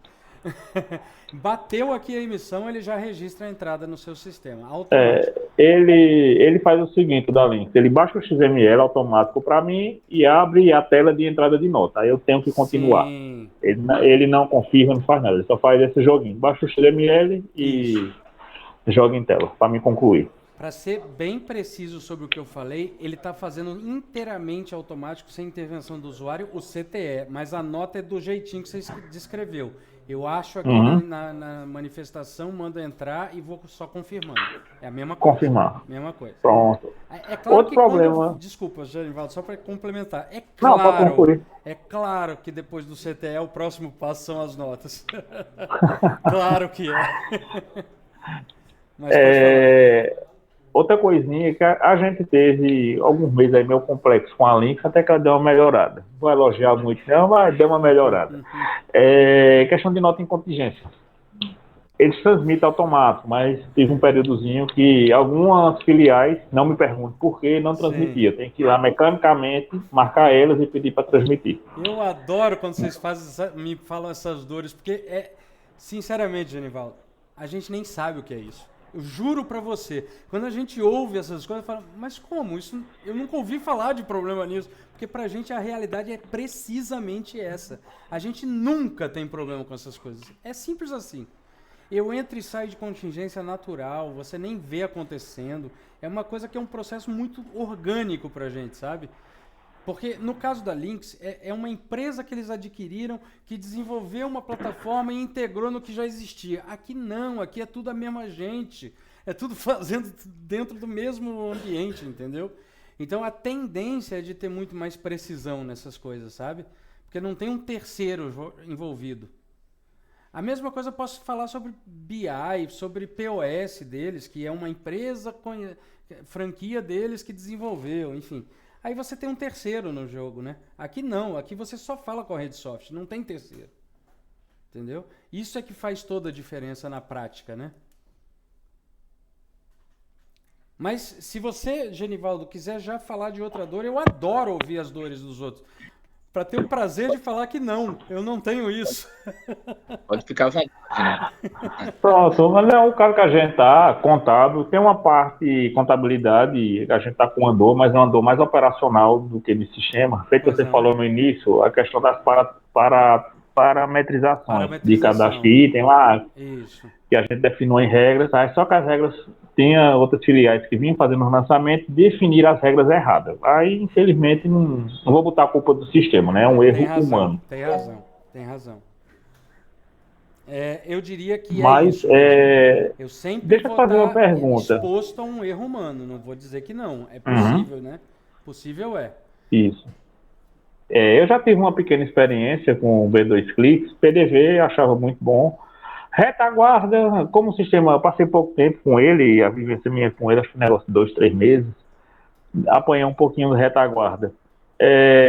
Bateu aqui a emissão, ele já registra a entrada no seu sistema, automático. Ele faz o seguinte, da Lynx, ele baixa o XML automático para mim e abre a tela de entrada de nota. Aí eu tenho que continuar. Sim. Ele não confirma, não faz nada, ele só faz esse joguinho. Baixa o XML e joga em tela, para me concluir. Para ser bem preciso sobre o que eu falei, ele está fazendo inteiramente automático, sem intervenção do usuário, o CTE, mas a nota é do jeitinho que você descreveu. Eu acho aqui na manifestação, mando entrar e vou só confirmando. É a mesma coisa. Confirmar. Mesma coisa. Pronto. É claro Outro que problema. Desculpa, Genivaldo, só para complementar. Não, pode concluir. É claro que depois do CTE o próximo passo são as notas. Claro que é. Mas pode falar. Outra coisinha que a gente teve alguns meses aí meio complexo com a Lynx, até que ela deu uma melhorada. Não vou elogiar muito não, mas deu uma melhorada. Questão de nota em contingência. Eles transmitem automático, mas teve um períodozinho que algumas filiais, não me pergunto por que, não transmitia. Tem que ir lá mecanicamente, marcar elas e pedir para transmitir. Eu adoro quando vocês me falam essas dores, porque sinceramente, Genivaldo, a gente nem sabe o que é isso. Eu juro pra você, quando a gente ouve essas coisas, fala, mas como? Isso, eu nunca ouvi falar de problema nisso. Porque pra gente a realidade é precisamente essa. A gente nunca tem problema com essas coisas. É simples assim. Eu entro e saio de contingência natural, você nem vê acontecendo. É uma coisa que é um processo muito orgânico pra gente, sabe? Porque no caso da Lynx, é uma empresa que eles adquiriram, que desenvolveu uma plataforma e integrou no que já existia. Aqui não, aqui é tudo a mesma gente. É tudo fazendo dentro do mesmo ambiente, entendeu? Então a tendência é de ter muito mais precisão nessas coisas, sabe? Porque não tem um terceiro envolvido. A mesma coisa eu posso falar sobre BI, sobre POS deles, que é uma empresa, franquia deles que desenvolveu, enfim. Aí você tem um terceiro no jogo, né? Aqui não, aqui você só fala com a Redsoft, não tem terceiro. Entendeu? Isso é que faz toda a diferença na prática, né? Mas se você, Genivaldo, quiser já falar de outra dor, eu adoro ouvir as dores dos outros. Para ter o prazer de falar que não, eu não tenho isso. Pode ficar à vontade, né? Pronto, mas não é o caso que a gente tá contábil, tem uma parte contabilidade, a gente tá com uma dor, mas é uma dor mais operacional do que de sistema. Feito que você falou no início, a questão das parametrizações de cadastro item lá, Isso. que a gente definiu em regras, tá? Só que as regras, tinha outras filiais que vinham fazendo o lançamento, definiram as regras erradas. Aí, infelizmente, não vou botar a culpa do sistema, né? É um erro humano. Tem razão. Eu diria que é Mas isso mesmo. Eu sempre deixa eu vou fazer uma estar pergunta. exposto a um erro humano, não vou dizer que não. É Uhum, possível, né? Possível é. isso. Eu já tive uma pequena experiência com o B2 Cliques, PDV, achava muito bom. Retaguarda, como sistema, eu passei pouco tempo com ele, a vivência minha com ele, acho que um negócio de 2, 3 meses. Apanhar um pouquinho do retaguarda.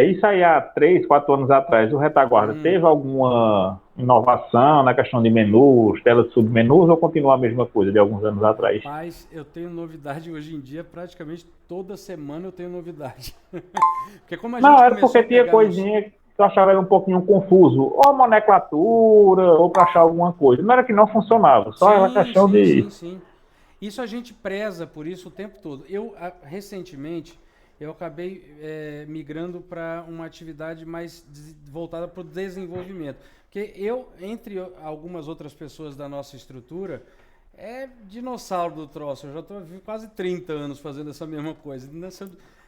Isso aí há 3, 4 anos atrás, o retaguarda teve alguma inovação na questão de menus, telas de submenus, ou continua a mesma coisa de alguns anos atrás? Rapaz, eu tenho novidade hoje em dia, praticamente toda semana eu tenho novidade. Porque como a Não, gente era começou porque a tinha pegar nos... coisinha que eu achava era um pouquinho confuso, ou nomenclatura, ou para achar alguma coisa. Não era que não funcionava, só era Sim, questão sim, de... sim, sim. Isso a gente preza por isso o tempo todo. Recentemente, eu acabei migrando para uma atividade mais voltada para o desenvolvimento. Porque entre algumas outras pessoas da nossa estrutura, é dinossauro do troço. Eu já estou quase 30 anos fazendo essa mesma coisa.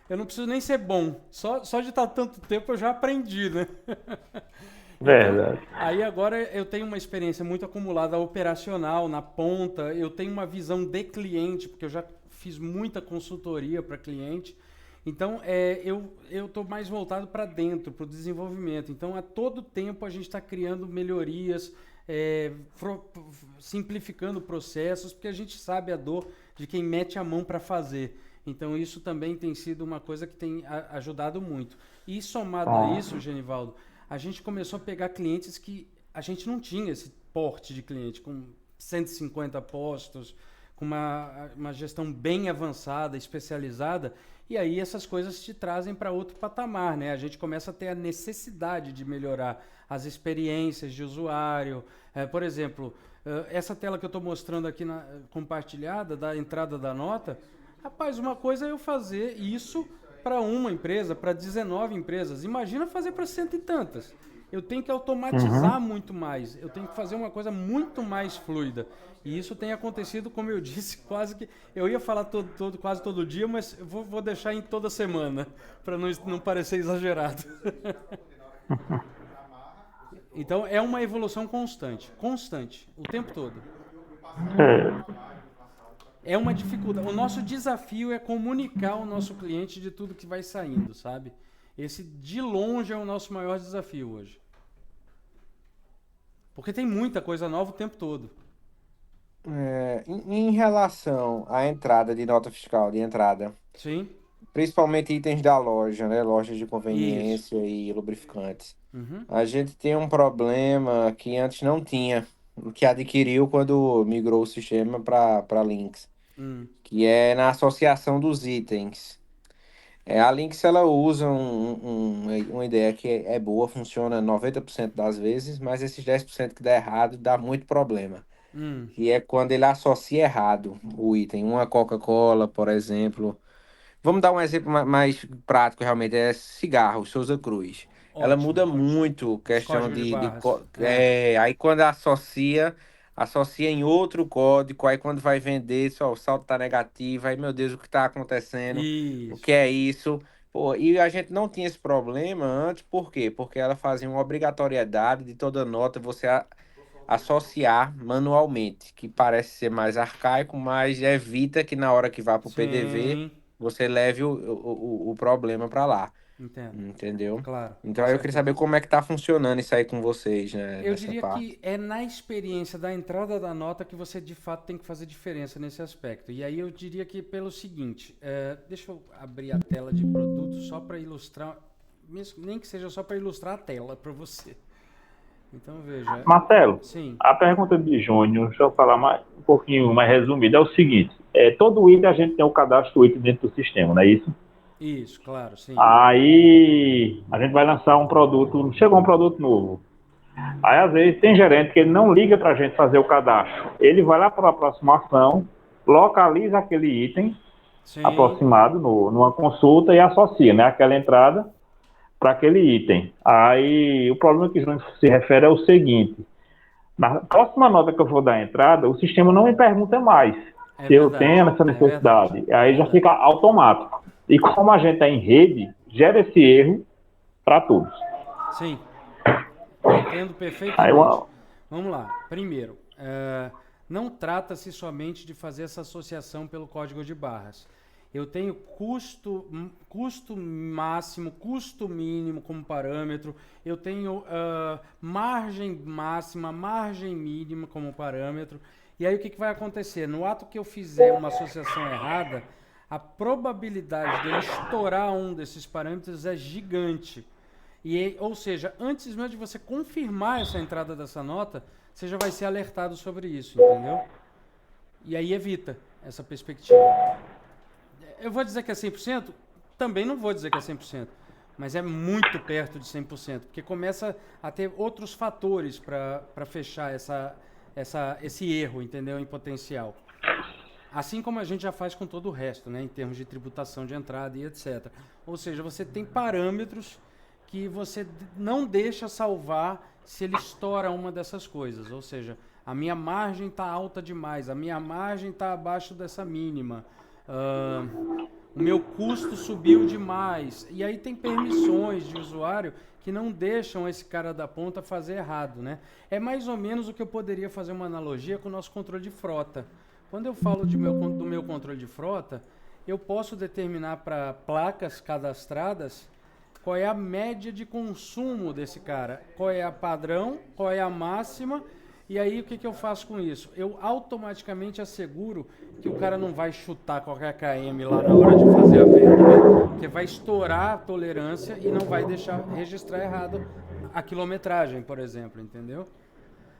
Eu não preciso nem ser bom. Só de estar tanto tempo eu já aprendi, né? Então, Verdade. aí agora eu tenho uma experiência muito acumulada operacional, na ponta, eu tenho uma visão de cliente, porque eu já fiz muita consultoria para cliente. Então, eu estou mais voltado para dentro, para o desenvolvimento. Então, a todo tempo a gente está criando melhorias, simplificando processos, porque a gente sabe a dor de quem mete a mão para fazer. Então, isso também tem sido uma coisa que tem ajudado muito. E somado a isso, Genivaldo, a gente começou a pegar clientes que a gente não tinha esse porte de cliente, com 150 postos, com uma gestão bem avançada, especializada, e aí essas coisas te trazem para outro patamar, né? A gente começa a ter a necessidade de melhorar as experiências de usuário. Por exemplo, essa tela que eu estou mostrando aqui compartilhada, da entrada da nota, rapaz, uma coisa é eu fazer isso para uma empresa, para 19 empresas. Imagina fazer para cento e tantas. Eu tenho que automatizar muito mais. Eu tenho que fazer uma coisa muito mais fluida. E isso tem acontecido, como eu disse, quase que... Eu ia falar quase todo dia, mas vou deixar em toda semana, para não parecer exagerado. Então, é uma evolução constante. Constante. O tempo todo. É uma dificuldade. O nosso desafio é comunicar ao nosso cliente de tudo que vai saindo, sabe? Esse, de longe, é o nosso maior desafio hoje. Porque tem muita coisa nova o tempo todo. Em relação à entrada de nota fiscal, de entrada, Sim? principalmente itens da loja, né? Lojas de Isso. conveniência e lubrificantes. Uhum. A gente tem um problema que antes não tinha, que adquiriu quando migrou o sistema para Lynx, que é na associação dos itens. A Lynx ela usa uma ideia que é boa, funciona 90% das vezes, mas esses 10% que dá errado dá muito problema. Que é quando ele associa errado o item. Uma Coca-Cola, por exemplo. Vamos dar um exemplo mais prático, realmente, é cigarro, Souza Cruz. Ela muda Ótimo. muito Os questão códigos de de barras. aí quando associa em outro código, aí quando vai vender, só o saldo tá negativo, aí meu Deus, o que tá acontecendo? O que Isso. é isso? Pô, e a gente não tinha esse problema antes, por quê? Porque ela fazia uma obrigatoriedade de toda nota você associar manualmente, que parece ser mais arcaico, mas evita que na hora que vá para o PDV Sim. você leve o problema para lá, Entendo. entendeu? Claro, Então com aí eu queria saber certeza. como é que tá funcionando isso aí com vocês, né, Eu nessa diria parte. que é na experiência da entrada da nota que você de fato tem que fazer diferença nesse aspecto. E aí eu diria que pelo seguinte, deixa eu abrir a tela de produto só para ilustrar, nem que seja só para ilustrar a tela para você. Então veja. Marcelo, Sim, a pergunta de Júnior, deixa eu falar um pouquinho mais resumido, é o seguinte, todo item a gente tem o cadastro do item dentro do sistema, não é isso? isso, claro, sim. Aí a gente vai lançar um produto, chegou um produto novo. Aí às vezes tem gerente que ele não liga para a gente fazer o cadastro. Ele vai lá para a aproximação, localiza aquele item Sim, aproximado numa consulta e associa, né, aquela entrada para aquele item. Aí o problema que o João se refere é o seguinte: na próxima nota que eu for dar a entrada, o sistema não me pergunta mais é se eu verdade, tenho essa é verdade, necessidade. é Aí já verdade. fica automático. E como a gente está em rede, gera esse erro para todos. Sim, entendo Aí perfeitamente. Vamos lá. Primeiro, não trata-se somente de fazer essa associação pelo código de barras. Eu tenho custo máximo, custo mínimo como parâmetro, eu tenho margem máxima, margem mínima como parâmetro. E aí o que vai acontecer? No ato que eu fizer uma associação errada, a probabilidade de eu estourar um desses parâmetros é gigante. Ou seja, antes mesmo de você confirmar essa entrada dessa nota, você já vai ser alertado sobre isso, entendeu? E aí evita essa perspectiva. Eu vou dizer que é 100%? Também não vou dizer que é 100%, mas é muito perto de 100%, porque começa a ter outros fatores para fechar esse erro, entendeu? Em potencial. Assim como a gente já faz com todo o resto, né? Em termos de tributação de entrada e etc. Ou seja, você tem parâmetros que você não deixa salvar se ele estoura uma dessas coisas. Ou seja, a minha margem está alta demais, a minha margem está abaixo dessa mínima, o meu custo subiu demais. E aí tem permissões de usuário que não deixam esse cara da ponta fazer errado, né? É mais ou menos o que eu poderia fazer uma analogia com o nosso controle de frota. Quando eu falo do meu controle de frota, eu posso determinar para placas cadastradas qual é a média de consumo desse cara, qual é a padrão, qual é a máxima, e aí o que eu faço com isso? Eu automaticamente asseguro que o cara não vai chutar qualquer KM lá na hora de fazer a venda, né? Porque vai estourar a tolerância e não vai deixar registrar errado a quilometragem, por exemplo, entendeu?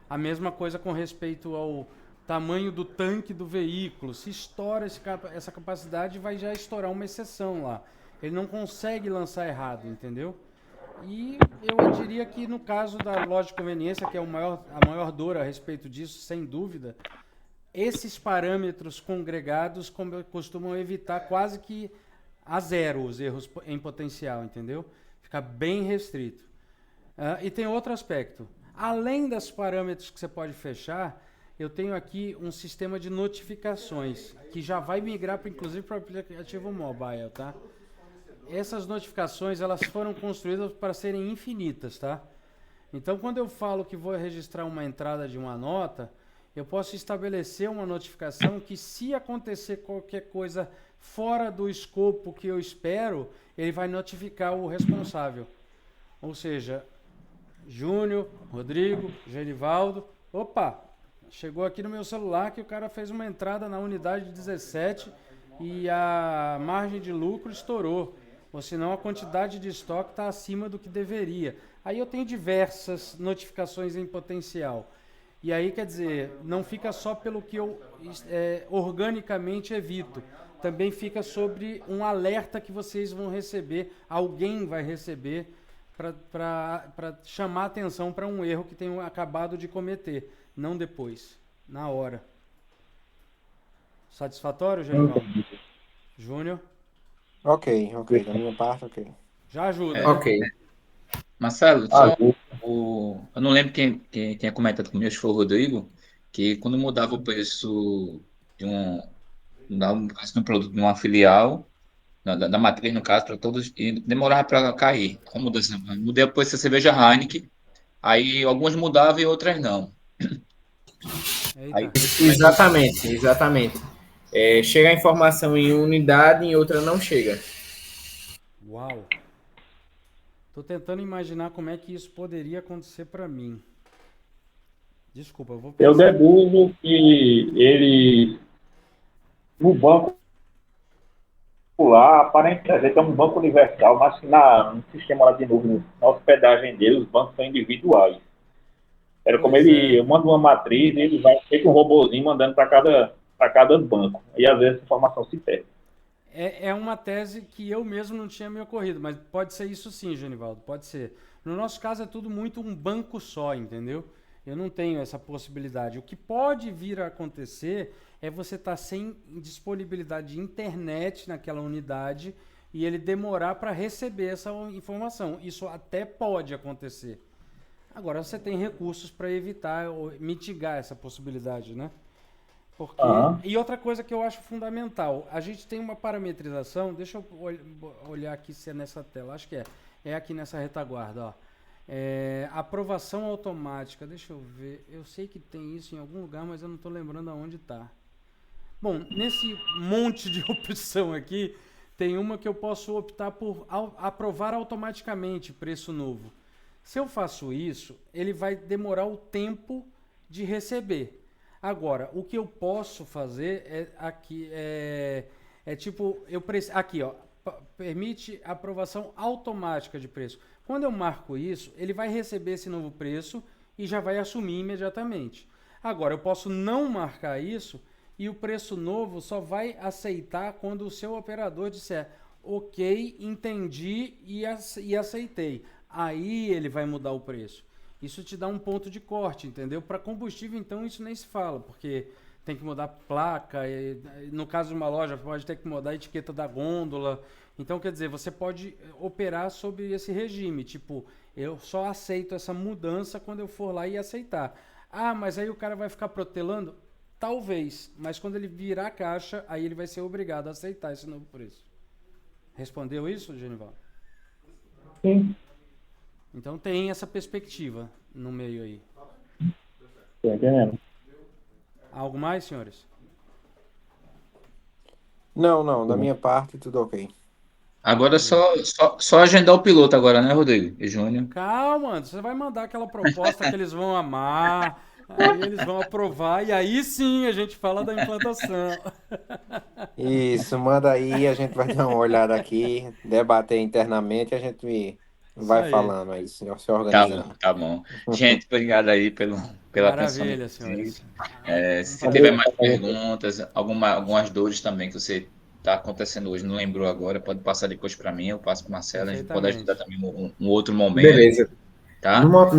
A mesma coisa com respeito ao tamanho do tanque do veículo. Se estoura essa capacidade, vai já estourar uma exceção lá. Ele não consegue lançar errado, entendeu? E eu diria que no caso da loja de conveniência, que é a maior dor a respeito disso, sem dúvida, esses parâmetros congregados costumam evitar quase que a zero os erros em potencial, entendeu? Fica bem restrito. E tem outro aspecto. Além dos parâmetros que você pode fechar, eu tenho aqui um sistema de notificações, que já vai migrar, inclusive, para o aplicativo mobile, tá? Essas notificações, elas foram construídas para serem infinitas, tá? Então, quando eu falo que vou registrar uma entrada de uma nota, eu posso estabelecer uma notificação que, se acontecer qualquer coisa fora do escopo que eu espero, ele vai notificar o responsável. Ou seja, Júnior, Rodrigo, Genivaldo, opa, chegou aqui no meu celular que o cara fez uma entrada na unidade 17 e a margem de lucro estourou. Ou senão a quantidade de estoque está acima do que deveria. Aí eu tenho diversas notificações em potencial. E aí, quer dizer, não fica só pelo que eu organicamente evito. Também fica sobre um alerta que vocês vão receber, alguém vai receber, para chamar atenção para um erro que tenham acabado de cometer. Não depois, na hora. Satisfatório, Genival? Júnior? Ok. Da minha parte, ok. Já ajuda. Ok. Marcelo, eu não lembro quem tinha comentado comigo, acho que foi o Rodrigo, que quando mudava o preço mudava o preço de um produto de uma filial, da matriz, no caso, para todos, e demorava para cair. A mudança. Mudei depois da cerveja Heineken, aí algumas mudavam e outras não. Aí, Exatamente. Chega a informação em unidade, em outra não chega. Uau! Tô tentando imaginar como é que isso poderia acontecer para mim. Desculpa, eu vou pensar. Eu deduzo que ele, no banco lá, aparentemente é um banco universal, mas no sistema lá de nuvem, na hospedagem dele, os bancos são individuais. Era como eu mando uma matriz e ele vai ter um robozinho mandando para cada banco. E às vezes a informação se perde. É uma tese que eu mesmo não tinha me ocorrido, mas pode ser isso sim, Genivaldo, pode ser. No nosso caso é tudo muito um banco só, entendeu? Eu não tenho essa possibilidade. O que pode vir a acontecer é você estar sem disponibilidade de internet naquela unidade e ele demorar para receber essa informação. Isso até pode acontecer. Agora você tem recursos para evitar ou mitigar essa possibilidade, né? Porque... E outra coisa que eu acho fundamental, a gente tem uma parametrização, deixa eu olhar aqui se é nessa tela, acho que é aqui nessa retaguarda, ó. Aprovação automática. Deixa eu ver. Eu sei que tem isso em algum lugar, mas eu não estou lembrando aonde está. Bom, nesse monte de opção aqui, tem uma que eu posso optar por aprovar automaticamente preço novo. Se eu faço isso, ele vai demorar o tempo de receber. Agora, o que eu posso fazer tipo, aqui, ó, permite aprovação automática de preço. Quando eu marco isso, ele vai receber esse novo preço e já vai assumir imediatamente. Agora, eu posso não marcar isso e o preço novo só vai aceitar quando o seu operador disser ok, entendi e aceitei. Aí ele vai mudar o preço. Isso te dá um ponto de corte, entendeu? Para combustível, então, isso nem se fala, porque tem que mudar placa, no caso de uma loja, pode ter que mudar a etiqueta da gôndola. Então, quer dizer, você pode operar sob esse regime, tipo, eu só aceito essa mudança quando eu for lá e aceitar. Ah, mas aí o cara vai ficar protelando? Talvez, mas quando ele virar a caixa, aí ele vai ser obrigado a aceitar esse novo preço. Respondeu isso, Genival? Sim. Então tem essa perspectiva no meio aí. Tô entendendo. Algo mais, senhores? Não, da minha parte tudo ok. Agora só agendar o piloto agora, né, Rodrigo e Júnior? Calma, você vai mandar aquela proposta que eles vão amar, aí eles vão aprovar, e aí sim a gente fala da implantação. Isso, manda aí, a gente vai dar uma olhada aqui, debater internamente, a gente vai aí. falando aí, se Tá organizando. bom, tá bom. Gente, obrigado aí pela atenção de Maravilha, vocês. senhores. Se tiver mais perguntas, algumas dores também que você está acontecendo hoje, não lembrou agora, pode passar depois para mim, eu passo para o Marcelo, a gente pode ajudar também um outro momento. Beleza. Tá? Ok,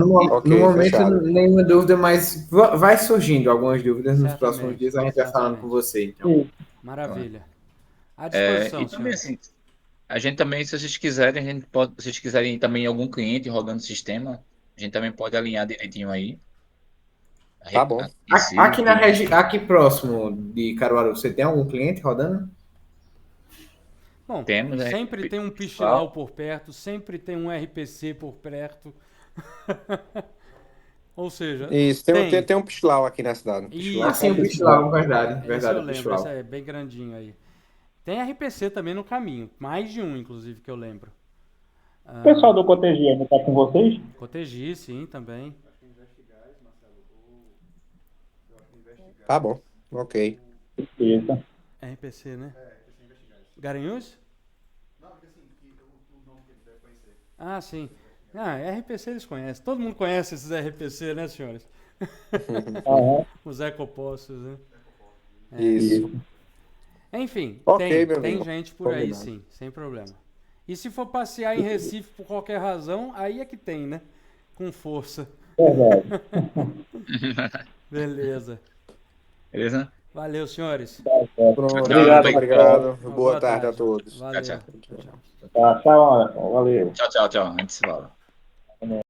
No momento, fechado. nenhuma dúvida, mas vai surgindo algumas dúvidas nos Certamente, próximos dias, a gente vai falando com você. Então. Sim. Maravilha. À disposição, E também senhores. assim, a gente também, se vocês quiserem, se vocês quiserem também algum cliente rodando o sistema, a gente também pode alinhar direitinho aí. Tá bom. Aqui na aqui próximo de Caruaru, você tem algum cliente rodando? Bom, Temos, né? sempre tem um Pichilau por perto, sempre tem um RPC por perto. Ou seja, Isso, tem um Pichilau aqui na cidade. Pichilau. Sim, o Pichilau, verdade. Esse Verdade, eu o lembro, Pichilau. esse é bem grandinho aí. Tem RPC também no caminho, mais de um, inclusive, que eu lembro. O pessoal do Cotegi ainda tá com vocês? Cotegi, sim, também. Tá bom, ok. Beleza. RPC, né? Garanhuns? Ah, sim. Ah, RPC eles conhecem. Todo mundo conhece esses RPC, né, senhores? Aham. Os ecopostos, né? Isso. Enfim, Ok, meu tem amigo. gente por aí, Combinado. sim, sem problema. E se for passear em Recife por qualquer razão, aí é que tem, né? Com força. Verdade. Beleza. Beleza? Valeu, senhores. Pronto, Obrigado, obrigado. Uma Boa tarde a todos. Valeu. Tchau, Tchau, tchau. Tá, tchau, Anderson. Valeu. Tchau, tchau, tchau. A gente se fala.